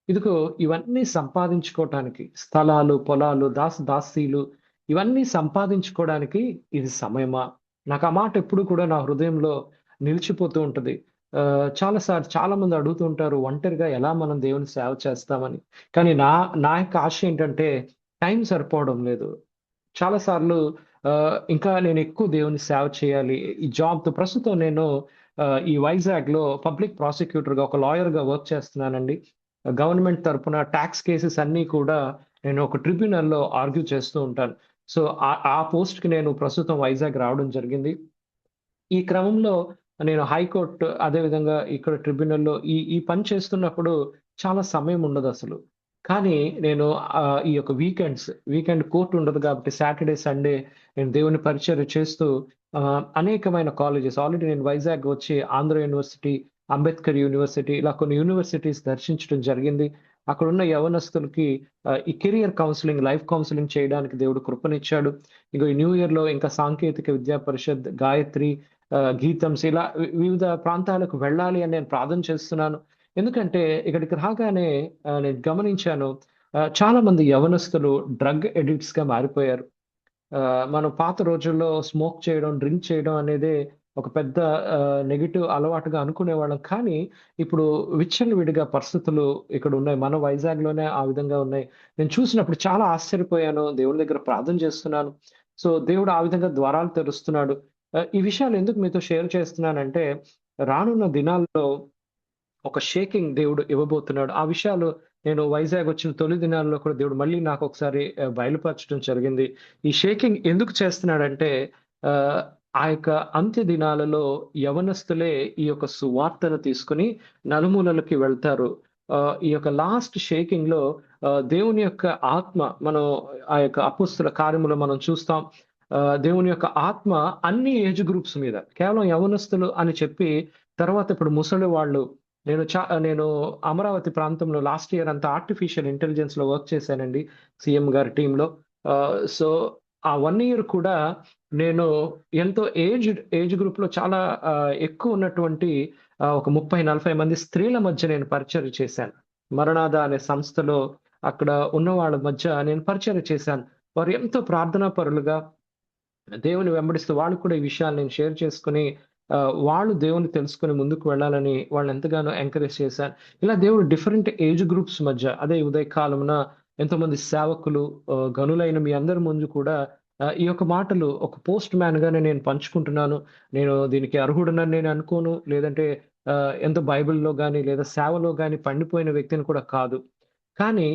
ఇదిగో ఇవన్నీ సంపాదించుకోవటానికి స్థలాలు, పొలాలు, దాసీలు ఇవన్నీ సంపాదించుకోవడానికి ఇది సమయమా? నాకు ఆ మాట ఎప్పుడు కూడా నా హృదయంలో నిలిచిపోతూ ఉంటది. చాలా మంది అడుగుతుంటారు ఒంటరిగా ఎలా మనం దేవుని సేవ చేస్తామని. కానీ నా యొక్క ఆశ ఏంటంటే టైం సరిపోవడం లేదు. చాలా సార్లు ఇంకా నేను ఎక్కువ దేవుని సేవ చేయాలి. ఈ జాబ్‌తో ప్రస్తుతం నేను ఈ వైజాగ్‌లో పబ్లిక్ ప్రాసిక్యూటర్‌గా ఒక లాయర్‌గా వర్క్ చేస్తున్నానండి. గవర్నమెంట్ తరపున టాక్స్ కేసెస్ అన్నీ కూడా నేను ఒక ట్రిబ్యునల్‌లో ఆర్గ్యూ చేస్తూ ఉంటాను. సో, ఆ పోస్ట్‌కి నేను ప్రస్తుతం వైజాగ్ రావడం జరిగింది. ఈ క్రమంలో నేను హైకోర్ట్ అదేవిధంగా ఇక్కడ ట్రిబ్యునల్‌లో ఈ పని చేస్తున్నప్పుడు చాలా సమయం ఉండదసలు. కానీ నేను ఈ యొక్క వీకెండ్ కోర్ట్ ఉండదు కాబట్టి సాటర్‌డే, సండే నేను దేవుని పరిచర్య చేస్తూ అనేకమైన కాలేజెస్ ఆల్రెడీ నేను వైజాగ్ వచ్చి ఆంధ్ర యూనివర్సిటీ, అంబేద్కర్ యూనివర్సిటీ ఇలా కొన్ని యూనివర్సిటీస్ దర్శించడం జరిగింది. అక్కడున్న యవ్వనస్తులకి ఈ కెరియర్ కౌన్సెలింగ్, లైఫ్ కౌన్సెలింగ్ చేయడానికి దేవుడు కృపనిచ్చాడు. ఇగో ఈ న్యూ ఇయర్‌లో ఇంకా సాంకేతిక విద్యా పరిషత్, గాయత్రి, గీతంస్ ఇలా వివిధ ప్రాంతాలకు వెళ్ళాలి అని నేను ప్రార్థన చేస్తున్నాను. ఎందుకంటే ఇక్కడికి రాగానే నేను గమనించాను చాలా మంది యవ్వనస్తులు డ్రగ్ అడిక్ట్స్‌గా మారిపోయారు. మనం పాత రోజుల్లో స్మోక్ చేయడం, డ్రింక్ చేయడం అనేదే ఒక పెద్ద నెగెటివ్ అలవాటుగా అనుకునేవాళ్ళం. కానీ ఇప్పుడు విచ్చలవిడిగా పరిస్థితులు ఇక్కడ ఉన్నాయి. మన వైజాగ్‌లోనే ఆ విధంగా ఉన్నాయి. నేను చూసినప్పుడు చాలా ఆశ్చర్యపోయాను. దేవుని దగ్గర ప్రార్థన చేస్తున్నాను. సో, దేవుడు ఆ విధంగా ద్వారాలు తెరుస్తున్నాడు. ఈ విషయాలు ఎందుకు మీతో షేర్ చేస్తున్నానంటే, రానున్న దినాల్లో ఒక షేకింగ్ దేవుడు ఇవ్వబోతున్నాడు. ఆ విషయాలు నేను వైజాగ్ వచ్చిన తొలి దినాల్లో కూడా దేవుడు మళ్ళీ నాకొకసారి బయలుపరచడం జరిగింది. ఈ షేకింగ్ ఎందుకు చేస్తున్నాడంటే ఆహ్, ఆ యొక్క అంత్య దినాలలో యవనస్తులే ఈ యొక్క సువార్తను తీసుకొని నలుమూలలకి వెళ్తారు. ఈ యొక్క లాస్ట్ షేకింగ్‌లో దేవుని యొక్క ఆత్మ మనం ఆ యొక్క అపోస్తల కార్యములో మనం చూస్తాం. దేవుని యొక్క ఆత్మ అన్ని ఏజ్ గ్రూప్స్ మీద కేవలం యవనస్తులు అని చెప్పి తర్వాత ఇప్పుడు ముసలి వాళ్ళు నేను అమరావతి ప్రాంతంలో లాస్ట్ ఇయర్ అంతా ఆర్టిఫిషియల్ ఇంటెలిజెన్స్‌లో వర్క్ చేశానండి. సీఎం గారి టీమ్‌లో. సో, ఆ 1 ఇయర్ కూడా నేను ఎంతో ఏజ్ గ్రూప్‌లో చాలా ఎక్కువ ఉన్నటువంటి ఒక 30, 40 మంది స్త్రీల మధ్య నేను పరిచర్య చేశాను. మరణాద అనే సంస్థలో అక్కడ ఉన్న వాళ్ళ మధ్య నేను పరిచర్య చేశాను. వారు ఎంతో ప్రార్థనా పరులుగా దేవుని వెంబడిస్తూ వాళ్ళు కూడా ఈ విషయాలు నేను షేర్ చేసుకొని వాళ్ళు దేవుని తెలుసుకొని ముందుకు వెళ్ళాలని వాళ్ళని ఎంతగానో ఎంకరేజ్ చేశాను. ఇలా దేవుడు డిఫరెంట్ ఏజ్ గ్రూప్స్ మధ్య అదే ఉదయకాలమున ఎంతోమంది సేవకులు గనులైన మీ అందరి ముందు కూడా ఈ యొక్క మాటలు ఒక పోస్ట్ మ్యాన్ గానే నేను పంచుకుంటున్నాను. నేను దీనికి అర్హుడనని నేను అనుకోను. లేదంటే ఎంతో బైబిల్‌లో గాని లేదా సేవలో గాని పండిపోయిన వ్యక్తిని కూడా కాదు. కానీ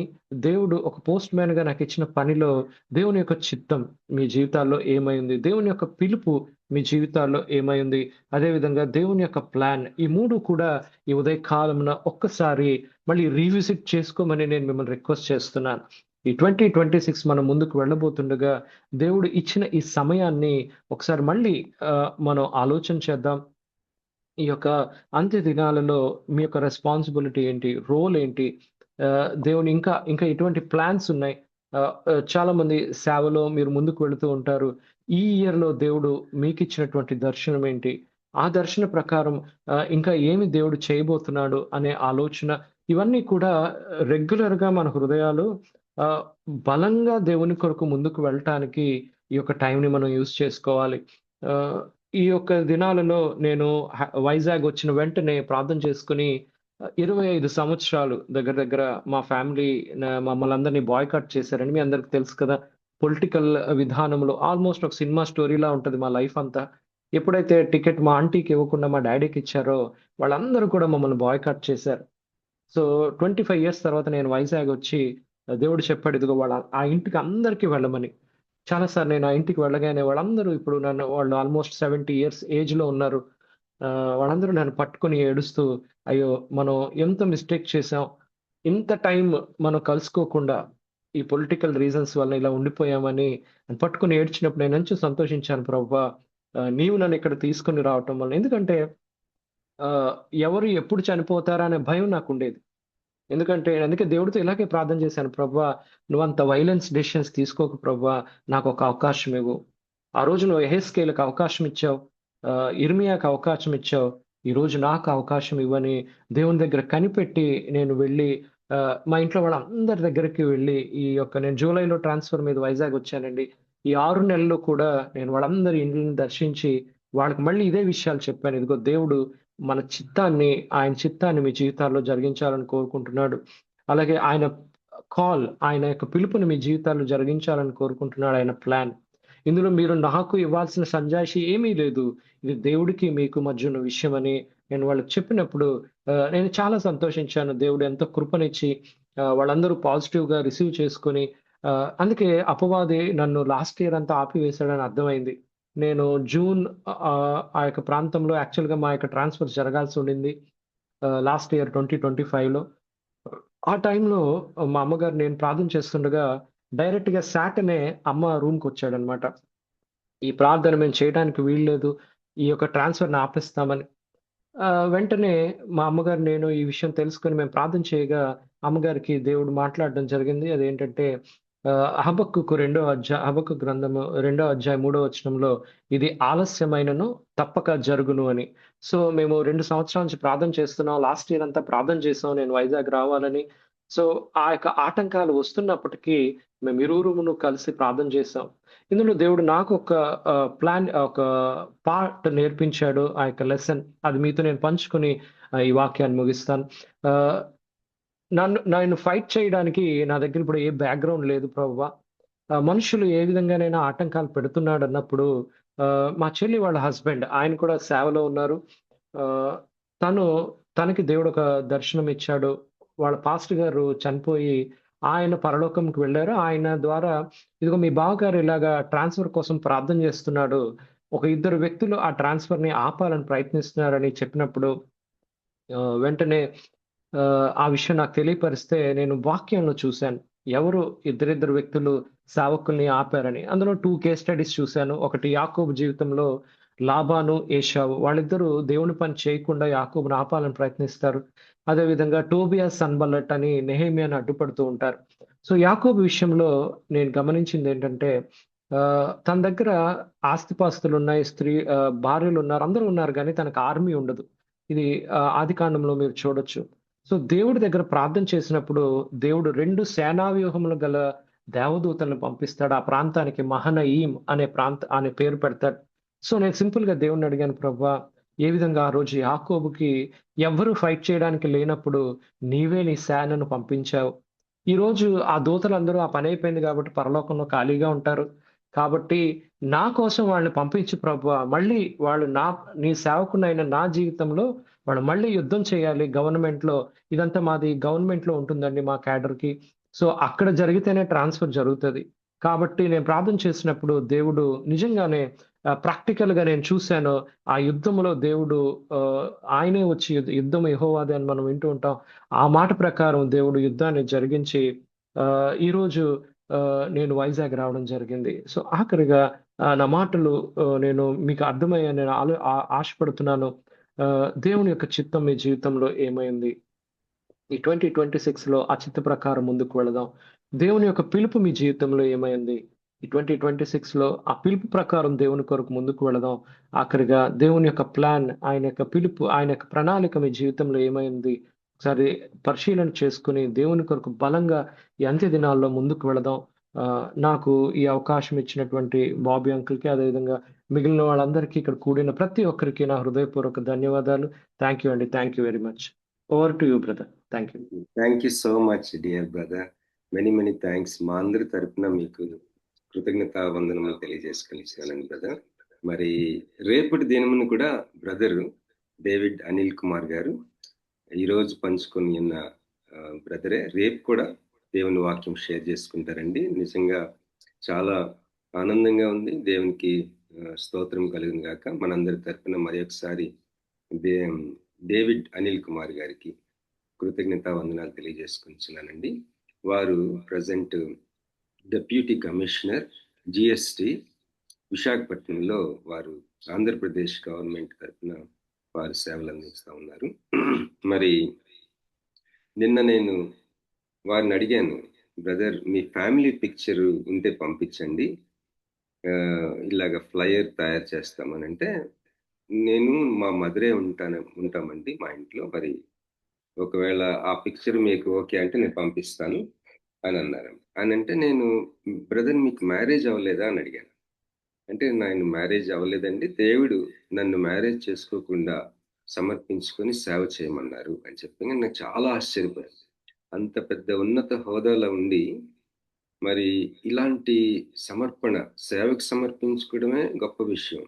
దేవుడు ఒక పోస్ట్ మ్యాన్‌గా నాకిచ్చిన పనిలో దేవుని యొక్క చిత్తం మీ జీవితాల్లో ఏమైంది? దేవుని యొక్క పిలుపు మీ జీవితాల్లో ఏమైంది? అదేవిధంగా దేవుని యొక్క ప్లాన్ ఈ 3 కూడా ఈ ఉదయకాలమున ఒక్కసారి మళ్ళీ రీవిజిట్ చేసుకోమని నేను మిమ్మల్ని రిక్వెస్ట్ చేస్తున్నాను. ఈ 2026 మనం ముందుకు వెళ్ళబోతుండగా దేవుడు ఇచ్చిన ఈ సమయాన్ని ఒకసారి మళ్ళీ మనం ఆలోచన చేద్దాం. ఈ యొక్క అంత్య దినాలలో మీ యొక్క రెస్పాన్సిబిలిటీ ఏంటి? రోల్ ఏంటి? దేవుని ఇంకా ఎటువంటి ప్లాన్స్ ఉన్నాయి? చాలామంది సేవలో మీరు ముందుకు వెళుతూ ఉంటారు. ఈ ఇయర్‌లో దేవుడు మీకిచ్చినటువంటి దర్శనం ఏంటి? ఆ దర్శన ప్రకారం ఇంకా ఏమి దేవుడు చేయబోతున్నాడు అనే ఆలోచన ఇవన్నీ కూడా రెగ్యులర్‌గా మన హృదయాలు ఆహ్, బలంగా దేవుని కొరకు ముందుకు వెళ్ళటానికి ఈ యొక్క టైంని మనం యూజ్ చేసుకోవాలి. ఆహ్, ఈ యొక్క దినాలలో నేను వైజాగ్ వచ్చిన వెంటనే ప్రార్థన చేసుకొని 25 సంవత్సరాలు దగ్గర దగ్గర మా ఫ్యామిలీ మమ్మల్నందరిని బాయ్‌కాట్ చేశారండి. మీ అందరికి తెలుసు కదా! పొలిటికల్ విధానంలో ఆల్‌మోస్ట్ ఒక సినిమా స్టోరీలా ఉంటది మా లైఫ్ అంతా. ఎప్పుడైతే టికెట్ మా ఆంటీకి ఇవ్వకుండా మా డ్యాడీకి ఇచ్చారో వాళ్ళందరూ కూడా మమ్మల్ని బాయ్‌కాట్ చేశారు. సో, 25 ఇయర్స్ తర్వాత నేను వైజాగ్ వచ్చి దేవుడు చెప్పాడు ఇదిగో ఆ ఇంటికి అందరికి వెళ్ళమని. చాలా సార్లు నేను ఆ ఇంటికి వెళ్ళగానే వాళ్ళందరూ ఇప్పుడు వాళ్ళు ఆల్‌మోస్ట్ 70 ఇయర్స్ ఏజ్‌లో ఉన్నారు. వాళ్ళందరూ నన్ను పట్టుకొని ఏడుస్తూ, "అయ్యో! మనం ఎంత మిస్టేక్ చేశాం. ఇంత టైం మనం కలుసుకోకుండా ఈ పొలిటికల్ రీజన్స్ వల్ల ఇలా ఉండిపోయామని" నన్ను పట్టుకొని ఏడ్చినప్పుడు నేను ఎంతో సంతోషించాను ప్రభువా! నీవు నన్ను ఇక్కడ తీసుకొని రావటం వల్ల. ఎందుకంటే ఆహ్, ఎవరు ఎప్పుడు చనిపోతారా అనే భయం నాకుండేది. అందుకే దేవుడితో ఇలాగే ప్రార్థన చేశాను. ప్రభువా! నువ్వంత వైలెన్స్ డెసిషన్స్ తీసుకోకు ప్రభువా! నాకొక అవకాశం ఇవ్వు. ఆ రోజు నువ్వు యెహెజ్కేలుకి అవకాశం ఇచ్చావు. యిర్మీయాకి అవకాశం ఇచ్చావు. ఈరోజు నాకు అవకాశం ఇవ్వని దేవుని దగ్గర కనిపెట్టి నేను వెళ్ళి మా ఇంట్లో వాళ్ళందరి దగ్గరికి వెళ్ళి నేను జూలైలో ట్రాన్స్‌ఫర్ మీద వైజాగ్ వచ్చానండి. ఈ 6 నెలల్లో కూడా నేను వాళ్ళందరి ఇండ్లని దర్శించి వాళ్ళకి మళ్ళీ ఇదే విషయాలు చెప్పాను. ఇదిగో దేవుడు మన చిత్తాన్ని ఆయన చిత్తాన్ని మీ జీవితాల్లో జరిగించాలని కోరుకుంటున్నాడు. అలాగే ఆయన యొక్క పిలుపుని మీ జీవితాల్లో జరిగించాలని కోరుకుంటున్నాడు ఆయన ప్లాన్. ఇందులో మీరు నాకు ఇవ్వాల్సిన సంజాయిషి ఏమీ లేదు. ఇది దేవుడికి మీకు మధ్య ఉన్న విషయం అని నేను వాళ్ళకి చెప్పినప్పుడు నేను చాలా సంతోషించాను. దేవుడు ఎంతో కృపనిచ్చి వాళ్ళందరూ పాజిటివ్‌గా రిసీవ్ చేసుకొని అందుకే అపవాది నన్ను లాస్ట్ ఇయర్ అంతా ఆపివేశాడని అర్థమైంది. నేను జూన్ ఆ యొక్క ప్రాంతంలో యాక్చువల్‌గా మా యొక్క ట్రాన్స్‌ఫర్ జరగాల్సి ఉండింది. లాస్ట్ ఇయర్ 2025లో. ఆ టైంలో మా అమ్మగారు నేను ప్రార్థన చేస్తుండగా డైరెక్ట్‌గా సాటర్‌నే అమ్మ రూమ్‌కొచ్చాడనమాట. ఈ ప్రార్థన మేము చేయడానికి వీల్లేదు. ఈ యొక్క ట్రాన్స్‌ఫర్‌ని ఆపేస్తామని. వెంటనే మా అమ్మగారు, నేను ఈ విషయం తెలుసుకొని మేము ప్రార్థన చేయగా అమ్మగారికి దేవుడు మాట్లాడడం జరిగింది. అదేంటంటే హబక్కూకు గ్రంథము 2వ అధ్యాయం 3వ వచనంలో ఇది ఆలస్యమైనను తప్పక జరుగును అని. సో మేము 2 సంవత్సరాల నుంచి ప్రార్థన చేస్తున్నాం. లాస్ట్ ఇయర్ అంతా ప్రార్థన చేసాం నేను వైజాగ్ రావాలని. సో ఆ యొక్క ఆటంకాలు వస్తున్నప్పటికీ మేము ఇరువురును కలిసి ప్రార్థన చేసాం. ఇందులో దేవుడు నాకు ఒక ఒక పార్ట్ నేర్పించాడు. ఆ యొక్క లెసన్ అది మీతో నేను పంచుకొని ఈ వాక్యాన్ని ముగిస్తాను. నేను ఫైట్ చేయడానికి నా దగ్గర ఇప్పుడు ఏ బ్యాక్‌గ్రౌండ్ లేదు ప్రభువా. మనుషులు ఏ విధంగానైనా ఆటంకాలు పెడుతున్నాడన్నప్పుడు మా చెల్లి వాళ్ళ హస్బెండ్ ఆయన కూడా సేవలో ఉన్నారు. ఆహ్, తనకి దేవుడు ఒక దర్శనం ఇచ్చాడు. వాళ్ళ పాస్టర్ గారు చనిపోయి ఆయన పరలోకంకి వెళ్లారు. ఆయన ద్వారా ఇదిగో మీ బావగారు ఇలాగా ట్రాన్స్‌ఫర్ కోసం ప్రార్థన చేస్తున్నాడు. ఒక ఇద్దరు వ్యక్తులు ఆ ట్రాన్స్‌ఫర్‌ని ఆపాలని ప్రయత్నిస్తున్నారని చెప్పినప్పుడు వెంటనే ఆ విషయం నాకు తెలియపరిస్తే నేను వాక్యంలో చూశాను. ఎవరు ఇద్దరిద్దరు వ్యక్తులు సేవకుల్ని ఆపారని. అందులో 2 కేస్ స్టడీస్ చూశాను. ఒకటి యాకోబు జీవితంలో లాబాను, ఏశావు. వాళ్ళిద్దరూ దేవుని పని చేయకుండా యాకోబుని ఆపాలని ప్రయత్నిస్తారు. అదేవిధంగా టోబియా, సన్బల్లట్ అని నెహెమ్యాను అడ్డుపడుతూ ఉంటారు. సో యాకోబు విషయంలో నేను గమనించిందేంటంటే తన దగ్గర ఆస్తిపాస్తులున్నాయి, భార్యలున్నారు, అందరూ ఉన్నారు గానీ తనకు ఆర్మీ ఉండదు. ఇది ఆదికాండంలో మీరు చూడొచ్చు. సో దేవుడి దగ్గర ప్రార్థన చేసినప్పుడు దేవుడు 2 సేనావ్యూహములు గల దేవదూతలను పంపిస్తాడు. ఆ ప్రాంతానికి మహనయీం అనే పేరు పెడతాడు. సో నేను సింపుల్‌గా దేవుడిని అడిగాను, ప్రభువా ఏ విధంగా ఆ రోజు యాకోబుకి ఎవ్వరు ఫైట్ చేయడానికి లేనప్పుడు నీవే నీ సేనను పంపించావు. ఈరోజు ఆ దూతలందరూ ఆ పని అయిపోయింది కాబట్టి పరలోకంలో ఖాళీగా ఉంటారు. కాబట్టి నా కోసం వాళ్ళని పంపించు ప్రభువా. మళ్ళీ వాళ్ళు నీ సేవకునైన నా జీవితంలో వాళ్ళు మళ్ళీ యుద్ధం చేయాలి గవర్నమెంట్‌లో. ఇదంతా మాది గవర్నమెంట్‌లో ఉంటుందండి మా క్యాడర్‌కి. సో అక్కడ జరిగితేనే ట్రాన్స్‌ఫర్ జరుగుతది. కాబట్టి నేను ప్రార్థన చేసినప్పుడు దేవుడు నిజంగానే ప్రాక్టికల్‌గా నేను చూసాను. ఆ యుద్ధంలో దేవుడు ఆయనే వచ్చి యుద్ధం యెహోవాదే అని మనం వింటూ ఉంటాం. ఆ మాట ప్రకారం దేవుడు యుద్ధాన్ని జరిగించి ఈరోజు నేను వైజాగ్ రావడం జరిగింది. సో ఆఖరిగా నా మాటలు నేను మీకు అర్థమయ్యాయని నేను ఆశపడుతున్నాను. దేవుని యొక్క చిత్తం మీ జీవితంలో ఏమైంది? ఈ 2026లో ఆ చిత్త ప్రకారం ముందుకు వెళదాం. దేవుని యొక్క పిలుపు మీ జీవితంలో ఏమైంది? ఈ 2026లో ఆ పిలుపు ప్రకారం దేవుని కొరకు ముందుకు వెళదాం. ఆఖరిగా దేవుని యొక్క ప్లాన్, ఆయన యొక్క పిలుపు, ఆయన యొక్క ప్రణాళిక మీ జీవితంలో ఏమైంది? ఒకసారి పరిశీలన చేసుకొని దేవుని కొరకు బలంగా ఈ అంత్య దినాల్లో ముందుకు వెళదాం. నాకు ఈ అవకాశం ఇచ్చినటువంటి బాబీ అంకుల్‌కి, అదేవిధంగా మిగిలిన వాళ్ళందరికీ, ఇక్కడ కూడిన ప్రతి ఒక్కరికి నా హృదయపూర్వక ధన్యవాదాలు. థాంక్ యూ అండి. Thank you very much. Over to you brother. Thank you. Thank you so much dear brother. Many thanks. మా అందరి తరపున మీకు కృతజ్ఞతా వందనములు తెలియజేసుకొనిచ్చానండి బ్రదర్. మరి రేపటి దినమును కూడా బ్రదర్ డేవిడ్ అనిల్ కుమార్ గారు ఈరోజు పంచుకొని ఉన్న బ్రదరే రేపు కూడా దేవుని వాక్యం షేర్ చేసుకుంటారండి. నిజంగా చాలా ఆనందంగా ఉంది. దేవునికి స్తోత్రం కలుగును గాక. మనందరి తరపున మరి ఒకసారి డేవిడ్ అనిల్ కుమార్ గారికి కృతజ్ఞతా వందనాలు తెలియజేసుకుంటున్నానండి. వారు ప్రజెంట్ డెప్యూటీ కమిషనర్ జిఎస్టి విశాఖపట్నంలో వారు ఆంధ్రప్రదేశ్ గవర్నమెంట్ తరఫున వారు సేవలు అందిస్తూ ఉన్నారు. మరి నిన్న నేను వారిని అడిగాను, బ్రదర్ మీ ఫ్యామిలీ పిక్చర్ ఉంటే పంపించండి, ఇలాగ ఫ్లయర్ తయారు చేస్తామని అంటే, నేను మా మదరే ఉంటామండి మా ఇంట్లో, మరి ఒకవేళ ఆ పిక్చర్ మీకు ఓకే అంటే నేను పంపిస్తాను అని అన్నారు. అని అంటే నేను, బ్రదర్ మీకు మ్యారేజ్ అవ్వలేదా అని అడిగాను. అంటే నేను మ్యారేజ్ అవ్వలేదండి, దేవుడు నన్ను మ్యారేజ్ చేసుకోకుండా సమర్పించుకొని సేవ చేయమన్నారు అని చెప్పి నాకు చాలా ఆశ్చర్యపోయింది. అంత పెద్ద ఉన్నత హోదాలో ఉండి మరి ఇలాంటి సమర్పణ, సేవకు సమర్పించుకోవడమే గొప్ప విషయం.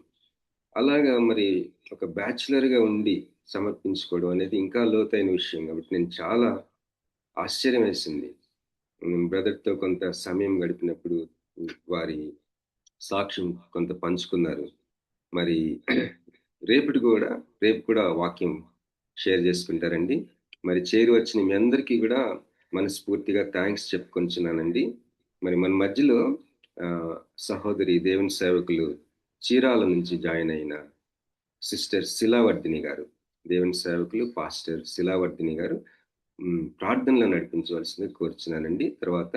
అలాగా మరి ఒక బ్యాచులర్గా ఉండి సమర్పించుకోవడం అనేది ఇంకా లోతైన విషయం. కాబట్టి నేను చాలా ఆశ్చర్యం వేసింది. బ్రదర్తో కొంత సమయం గడిపినప్పుడు వారి సాక్ష్యం కొంత పంచుకున్నారు. మరి రేపు కూడా వాక్యం షేర్ చేసుకుంటారండి. మరి చేరి వచ్చిన మీ అందరికీ కూడా మనస్ఫూర్తిగా థ్యాంక్స్ చెప్పుకొంచున్నానండి. మరి మన మధ్యలో సహోదరి దేవుని సేవకులు చీరాల నుంచి జాయిన్ అయిన సిస్టర్ శిలావర్ధిని గారు, దేవుని సేవకులు పాస్టర్ శిలావర్ధిని గారు ప్రార్థనలో నడిపించవలసింది కోరుచున్నానండి. తర్వాత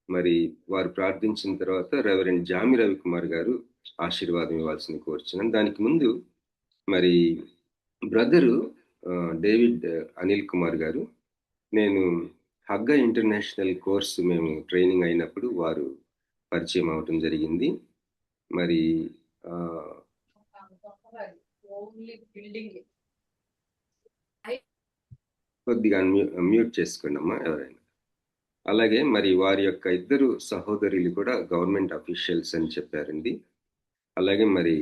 మరి వారు ప్రార్థించిన తర్వాత రెవరెండ్ జామి రవికుమార్ గారు ఆశీర్వాదం ఇవ్వాల్సింది కోరుచున్నాను. దానికి ముందు మరి బ్రదరు డేవిడ్ అనిల్ కుమార్ గారు, నేను హగ్గ ఇంటర్నేషనల్ కోర్సు మేము ట్రైనింగ్ అయినప్పుడు వారు పరిచయం అవటం జరిగింది. మరి కొద్దిగా మ్యూట్ చేసుకోండి అమ్మా ఎవరైనా. అలాగే మరి వారి యొక్క ఇద్దరు సహోదరులు కూడా గవర్నమెంట్ అఫీషియల్స్ అని చెప్పారండి. అలాగే మరి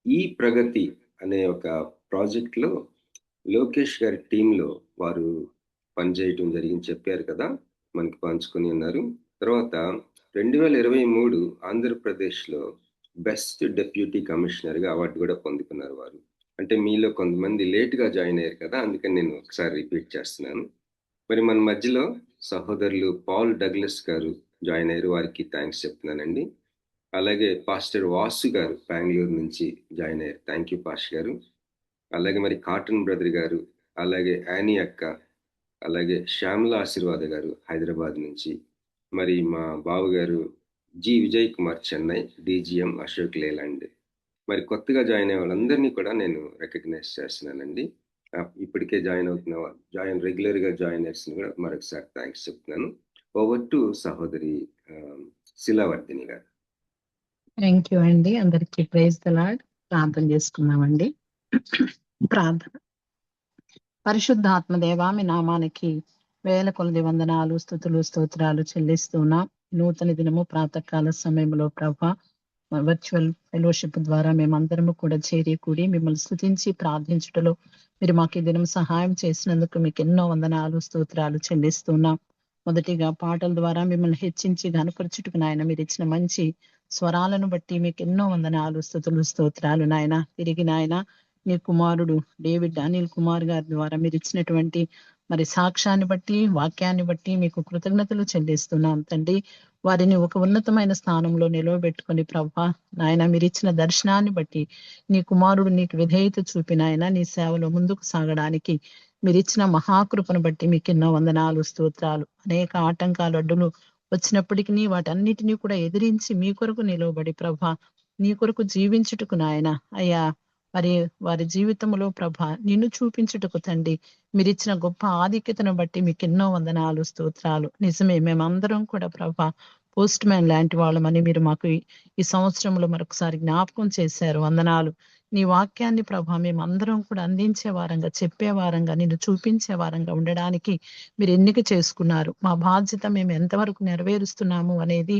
ఈ ప్రగతి అనే ఒక ప్రాజెక్ట్లో లోకేష్ గారి టీంలో వారు పనిచేయటం జరిగింది చెప్పారు కదా, మనకి పంచుకొని ఉన్నారు. తర్వాత 2023 ఆంధ్రప్రదేశ్లో బెస్ట్ డెప్యూటీ కమిషనర్గా అవార్డు కూడా పొందుకున్నారు వారు. అంటే మీలో కొంతమంది లేట్గా జాయిన్ అయ్యారు కదా, అందుకని నేను ఒకసారి రిపీట్ చేస్తున్నాను. మరి మన మధ్యలో సహోదరులు పాల్ డగ్లస్ గారు జాయిన్ అయ్యారు, వారికి థ్యాంక్స్ చెప్తున్నానండి. అలాగే పాస్టర్ వాసు గారు బెంగళూరు నుంచి జాయిన్ అయ్యారు, థ్యాంక్ యూ పాస్టర్ గారు. అలాగే మరి కాటన్ బ్రదర్ గారు, అలాగే యానీ అక్క, అలాగే శ్యామల ఆశీర్వాద గారు హైదరాబాద్ నుంచి, మరి మా బావగారు జి విజయ్ కుమార్ చెన్నై, డీజీఎం అశోక్ లేలాండ్. మరి కొత్తగా జాయిన్ అయ్యే వాళ్ళందరినీ కూడా నేను రికగ్నైజ్ చేస్తున్నానండి. ఇప్పటికే రెగ్యులర్గా జాయిన్ అయ్యేసిన కూడా మరొకసారి థ్యాంక్స్ చెప్తున్నాను. ఓవర్ టు సహోదరి శిలావర్ధిని గారు. థ్యాంక్ యూ అండి. అందరికీ ప్రైజ్ ద లార్డ్. ప్రార్థన చేసుకున్నామండి. ప్రార్థన. పరిశుద్ధ ఆత్మదేవా, మీ నామానికి వేల కొలది వందనాలు, స్తుతులు, స్తోత్రాలు చెల్లిస్తున్నాం. నూతన దినము ప్రాతకాల సమయంలో ప్రభా వర్చువల్ ఫెలోషిప్ ద్వారా మేమందరము కూడా చేరి కూడి మిమ్మల్ని స్తుతించి ప్రార్థించుటలో మీరు మాకు ఈ దినం సహాయం చేసినందుకు మీకు ఎన్నో వందనాలు, స్తోత్రాలు చెల్లిస్తున్నాం. మొదటిగా పాటల ద్వారా మిమ్మల్ని హెచ్చించి ఘనపరచుటకు నాయన మీరు ఇచ్చిన మంచి స్వరాలను బట్టి మీకు ఎన్నో వందనాలు, స్తుతులు, స్తోత్రాలు నాయన. తిరిగి నాయన మీ కుమారుడు డేవిడ్ అనిల్ కుమార్ గారి ద్వారా మీరు ఇచ్చినటువంటి మరి సాక్ష్యాన్ని బట్టి, వాక్యాన్ని బట్టి మీకు కృతజ్ఞతలు చెల్లిస్తున్నాం తండ్రి. వారిని ఒక ఉన్నతమైన స్థానంలో నిలవబెట్టుకొని ప్రభా నాయన మీరు ఇచ్చిన దర్శనాన్ని బట్టి నీ కుమారుడు నీకు విధేయత చూపిన ఆయన నీ సేవలో ముందుకు సాగడానికి మీరు ఇచ్చిన మహాకృపను బట్టి మీకు ఎన్నో వందనాలు, స్తోత్రాలు. అనేక ఆటంకాలు, అడ్డులు వచ్చినప్పటికీ వాటన్నిటినీ కూడా ఎదిరించి మీ కొరకు నిలవబడి ప్రభా నీ కొరకు జీవించుటకు నాయన అయ్యా మరి వారి జీవితంలో ప్రభ నిన్ను చూపించుటకు తండ్రి మీరిచ్చిన గొప్ప ఆధిక్యతను బట్టి మీకు ఎన్నో వందనాలు, స్తోత్రాలు. నిజమే, మేమందరం కూడా ప్రభ పోస్ట్ మ్యాన్ లాంటి వాళ్ళమని మీరు మాకు ఈ సంవత్సరంలో మరొకసారి జ్ఞాపకం చేశారు. వందనాలు. నీ వాక్యాన్ని ప్రభ మేమందరం కూడా అందించే వారంగా, చెప్పే వారంగా, నిన్ను చూపించే వారంగా ఉండడానికి మీరు ఎన్నిక చేసుకున్నారు. మా బాధ్యత మేము ఎంతవరకు నెరవేరుస్తున్నాము అనేది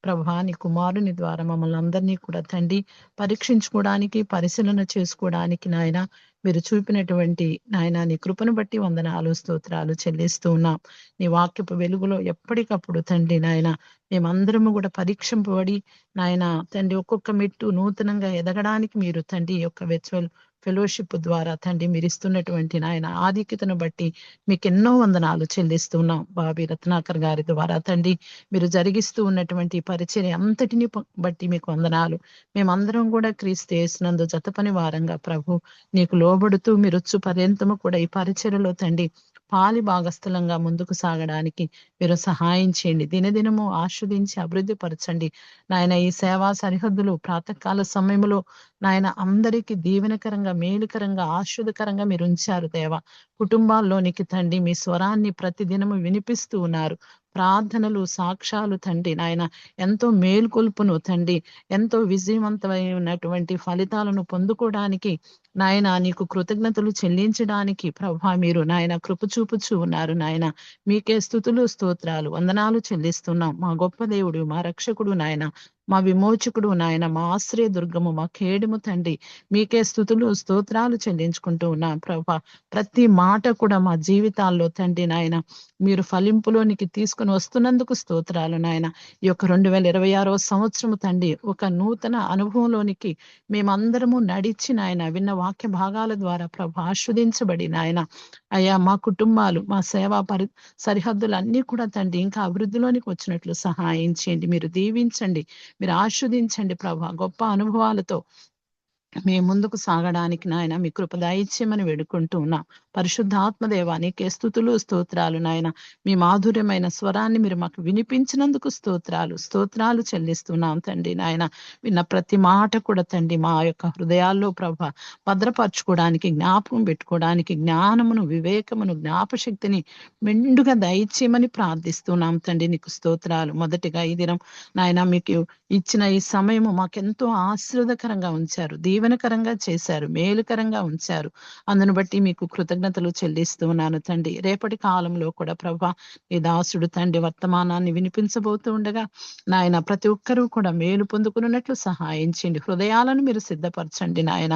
ప్రభా నీ కుమారుని ద్వారా మమ్మల్ని అందరినీ కూడా తండ్రి పరీక్షించుకోవడానికి, పరిశీలన చేసుకోవడానికి నాయన మీరు చూపినటువంటి నాయన నీ కృపను బట్టి వందనాలు, స్తోత్రాలు చెల్లిస్తూ ఉన్నాం. నీ వాక్యపు వెలుగులో ఎప్పటికప్పుడు తండ్రి నాయన మేమందరము కూడా పరీక్షింపబడి నాయన తండ్రి ఒక్కొక్క మెట్టు నూతనంగా ఎదగడానికి మీరు తండ్రి యొక్క వర్చువల్ ఫెలోషిప్ ద్వారా తండ్రి మీరు ఇస్తున్నటువంటి నాయన ఆధిక్యతను బట్టి మీకు ఎన్నో వందనాలు చెల్లిస్తున్నాం. బాబీ రత్నాకర్ గారి ద్వారా తండ్రి మీరు జరిగిస్తూ ఉన్నటువంటి పరిచర్య అంతటిని బట్టి మీకు వందనాలు. మేమందరం కూడా క్రీస్తు యేసునందు జతపని వారంగా ప్రభు నీకు లోబడుతూ మీరు వచ్చు పర్యంతము కూడా ఈ పరిచర్యలో తండ్రి పాలి భాగస్థలంగా ముందుకు సాగడానికి మీరు సహాయం చేయండి. దినదినము ఆస్వాదించి అభివృద్ధి పరచండి నాయన. ఈ సేవా సరిహద్దులు ప్రాతకాల సమయంలో నాయన అందరికీ దీవెనకరంగా, మేలుకరంగా, ఆశ్వాదకరంగా మీరు ఉంచారు దేవా. కుటుంబాల్లోనికి తండ్రి మీ స్వరాన్ని ప్రతిదినము వినిపిస్తూ ఉన్నారు. ప్రార్థనలు, సాక్ష్యాలు తండ్రి నాయన ఎంతో మేల్కొల్పును తండ్రి, ఎంతో విజయవంతమైనటువంటి ఫలితాలను పొందుకోవడానికి నాయన నీకు కృతజ్ఞతలు చెల్లించడానికి ప్రభా మీరు నాయన కృప చూపుచూ ఉన్నారు నాయన. మీకే స్తుతులు, స్తోత్రాలు, వందనాలు చెల్లిస్తున్నాం. మా గొప్ప దేవుడు, మా రక్షకుడు నాయన, మా విమోచకుడు నాయన, మా ఆశ్రయ దుర్గము, మా కేడుము తండ్రి. మీకే స్తుతులు, స్తోత్రాలు చెల్లించుకుంటూ ఉన్నాం ప్రభా. ప్రతి మాట కూడా మా జీవితాల్లో తండ్రి నాయన మీరు ఫలింపులోనికి తీసుకుని వస్తున్నందుకు స్తోత్రాలు నాయన. ఈ యొక్క 2026వ సంవత్సరము తండ్రి ఒక నూతన అనుభవంలోనికి మేమందరము నడిచి నాయన విన్న వాక్య భాగాల ద్వారా ప్రభు ఆస్వాదించబడి నాయన అయ్యా మా కుటుంబాలు, మా సేవా సరిహద్దులు అన్నీ కూడా తండ్రి ఇంకా అభివృద్ధిలోనికి వచ్చినట్లు సహాయం చేయండి. మీరు దీవించండి, మీరు ఆస్వాదించండి ప్రభా. గొప్ప అనుభవాలతో మేము ముందుకు సాగడానికి నాయన మీ కృప దయచేయమని వేడుకుంటూ ఉన్నాం. పరిశుద్ధాత్మదేవా నీకే స్తుతులు, స్తోత్రాలు నాయన. మీ మాధుర్యమైన స్వరాన్ని మీరు మాకు వినిపించినందుకు స్తోత్రాలు చెల్లిస్తున్నాం తండ్రి నాయన. విన్న ప్రతి మాట కూడా తండ్రి మా యొక్క హృదయాల్లో ప్రభ భద్రపరచుకోవడానికి, జ్ఞాపకం పెట్టుకోవడానికి జ్ఞానమును, వివేకమును, జ్ఞాపశక్తిని మెండుగా దయచేయమని ప్రార్థిస్తున్నాం తండ్రి. నీకు స్తోత్రాలు. మొదటిగా ఈ దినం నాయన మీకు ఇచ్చిన ఈ సమయము మాకెంతో ఆశీర్వదకరంగా ఉంచారు, దీవెనకరంగా చేశారు, మేలుకరంగా ఉంచారు. అందును బట్టి మీకు కృతజ్ఞతలు చెల్లిస్తూ ఉన్నాను తండ్రి. రేపటి కాలంలో కూడా ప్రభా ఈ దాసుడు తండ్రి వర్తమానాన్ని వినిపించబోతూ ఉండగా నాయన ప్రతి ఒక్కరూ కూడా మేలు పొందుకున్నట్లు సహాయం చేయండి. హృదయాలను మీరు సిద్ధపరచండి నాయన.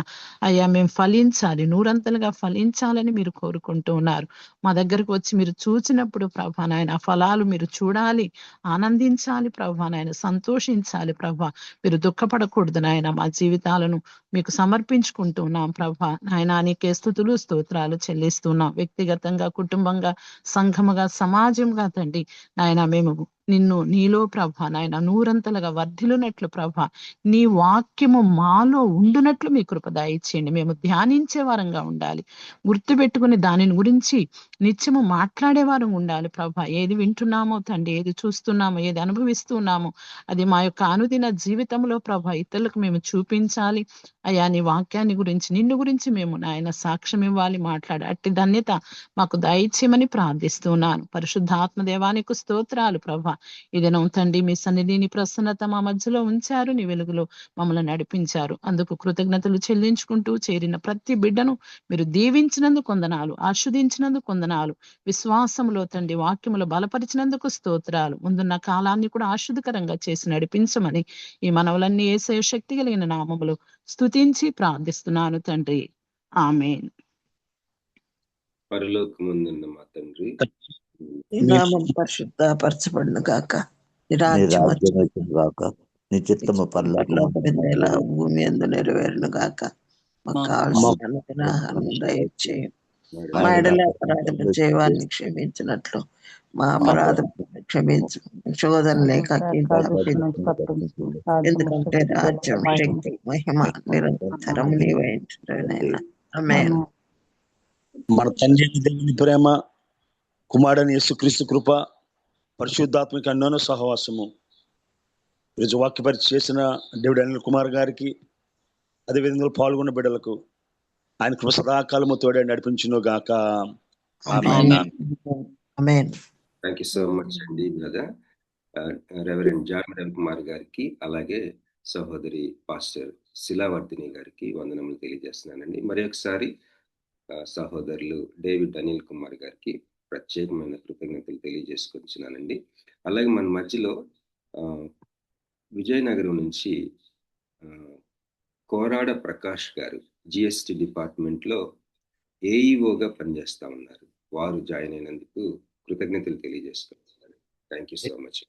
అయ్యా మేము ఫలించాలి, నూరంతలుగా ఫలించాలని మీరు కోరుకుంటూ ఉన్నారు. మా దగ్గరకు వచ్చి మీరు చూచినప్పుడు ప్రభా నాయన ఫలాలు మీరు చూడాలి, ఆనందించాలి ప్రభా నాయన, సంతోషించాలి ప్రభా. మీరు దుఃఖపడకూడదు నాయన. మా జీవితాలను మీకు సమర్పించుకుంటూ ఉన్నాం ప్రభా నాయన. నీకే స్తుతులు, స్తోత్రాలు చెల్లిస్తున్నాం. వ్యక్తిగతంగా, కుటుంబంగా, సంఘముగా, సమాజంగా తండ్రి నాయన మేము నిన్ను నీలో ప్రభా నాయన నూరంతలుగా వర్ధిల్లునట్లు ప్రభా నీ వాక్యము మాలో ఉండునట్లు మీ కృప దయచేయండి. మేము ధ్యానించే వారంగా ఉండాలి, గుర్తుపెట్టుకుని దానిని గురించి నిత్యము మాట్లాడే వారం ఉండాలి ప్రభా. ఏది వింటున్నామో తండ్రి, ఏది చూస్తున్నామో, ఏది అనుభవిస్తున్నామో అది మా యొక్క అనుదిన జీవితంలో ప్రభా ఇతరులకు మేము చూపించాలి. అయ్యా నీ వాక్యాన్ని గురించి, నిన్ను గురించి మేము నాయన సాక్ష్యం ఇవ్వాలి, మాట్లాడాలి. అట్టి ధన్యత మాకు దయచేయమని ప్రార్థిస్తున్నాను. పరిశుద్ధాత్మ దేవానికి స్తోత్రాలు ప్రభా. ఇదేనో తండ్రి మీ సన్నిధిని ప్రసన్నత మా మధ్యలో ఉంచారు, నీ వెలుగులో మమ్మల్ని నడిపించారు. అందుకు కృతజ్ఞతలు చెల్లించుకుంటూ చేరిన ప్రతి బిడ్డను మీరు దీవించినందుకు వందనాలు, ఆస్వాదించినందుకు వందనాలు. విశ్వాసములో తండ్రి వాక్యములు బలపరిచినందుకు స్తోత్రాలు. ముందున్న కాలాన్ని కూడా ఆశీర్వదకరంగా చేసి నడిపించమని ఈ మనవులన్నీ యేసయ్య శక్తి కలిగిన నామములో స్తుతించి ప్రార్థిస్తున్నాను తండ్రి. ఆమేన్. పరలోకమందున్న మా తండ్రి, నీ నామం పరిశుద్ధపరచబడును గాక. నీ నీ రాజ్యం రాజ్యం వచ్చింది గాక, నీ చిత్తము పరలోకమందు భూమి అందు నెరవేరును గాక. మాకు కావాల్సిన ఆహారం దయచేయం. మా ఎడల అపరాధం చేయవాన్ని క్షమించినట్లు మా అపరాధం క్షమించు. శోధన లేక ఎందుకంటే రాజ్యం, శక్తి, మహిమ నిరంతరం నీవైనా. ఆమేన్. మన తండ్రి దేవుని ప్రేమ, కుమారుని యేసుక్రీస్తు కృప, పరిశుద్ధాత్మక అన్యోన్య సహవాసము ఈరోజు వాక్యపరిచయం చేసిన దేవుడు అనిల్ కుమార్ గారికి, అదేవిధంగా పాల్గొన్న బిడ్డలకు ఆయన కృప సదాకాలము తోడే నడిపించును గాక. ఆమేన్. థ్యాంక్ యూ సో మచ్ అండి బ్రదర్. రెవరెండ్ జాన్ కుమార్ గారికి, అలాగే సహోదరి పాస్టర్ శిలావర్ధిని గారికి వందనములు తెలియజేస్తున్నానండి. మరి ఒకసారి సహోదరులు డేవిడ్ అనిల్ కుమార్ గారికి ప్రత్యేకమైన కృతజ్ఞతలు తెలియజేసుకొచ్చినానండి. అలాగే మన మధ్యలో విజయనగరం నుంచి కోరాడ ప్రకాష్ గారు జిఎస్టి డిపార్ట్మెంట్లో ఏఈఓగా పనిచేస్తా ఉన్నారు. వారు జాయిన్ అయినందుకు కృతజ్ఞతలు తెలియజేసుకుంటున్నాను. Thank you so much.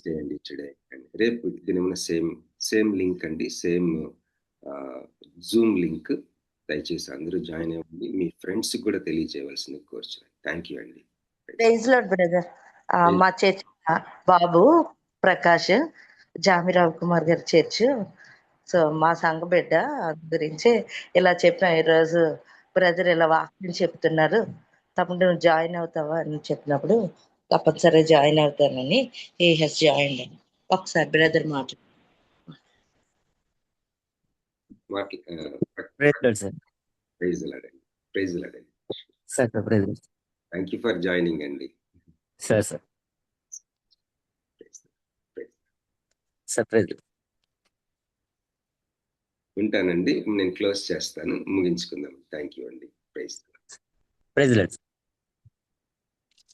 Day అండి టుడే. అండ్ రేపు దినమున సేమ్ లింక్ అండి, సేమ్ జూమ్ లింక్. దయచేసి అందరూ జాయిన్ అవ్వండి, మీ ఫ్రెండ్స్ కూడా తెలియజేయవలసింది కోరుచున్నాను. థ్యాంక్ యూ అండి. Praise lord brother. మా చర్చ్ బాబు ప్రకాష్, జామిరావు కుమార్ గారి చర్చ్. సో మా సంఘ బిడ్డ గురించి ఇలా చెప్పాం. ఈరోజు బ్రదర్ ఇలా వాక్యం చెప్తున్నారు, తప్పకుండా నువ్వు జాయిన్ అవుతావా అని చెప్పినప్పుడు తప్పనిసరిగా జాయిన్ అవుతానని హీ హెస్ జాయిన్ అని ఒకసారి brother thank you for joining అండి. సార్ సార్ సార్ ప్రైజ్ ఉంటానండి. నేను క్లోజ్ చేస్తాను, ముగించుకుందాం. థ్యాంక్ యూ అండి. Praise praise lord.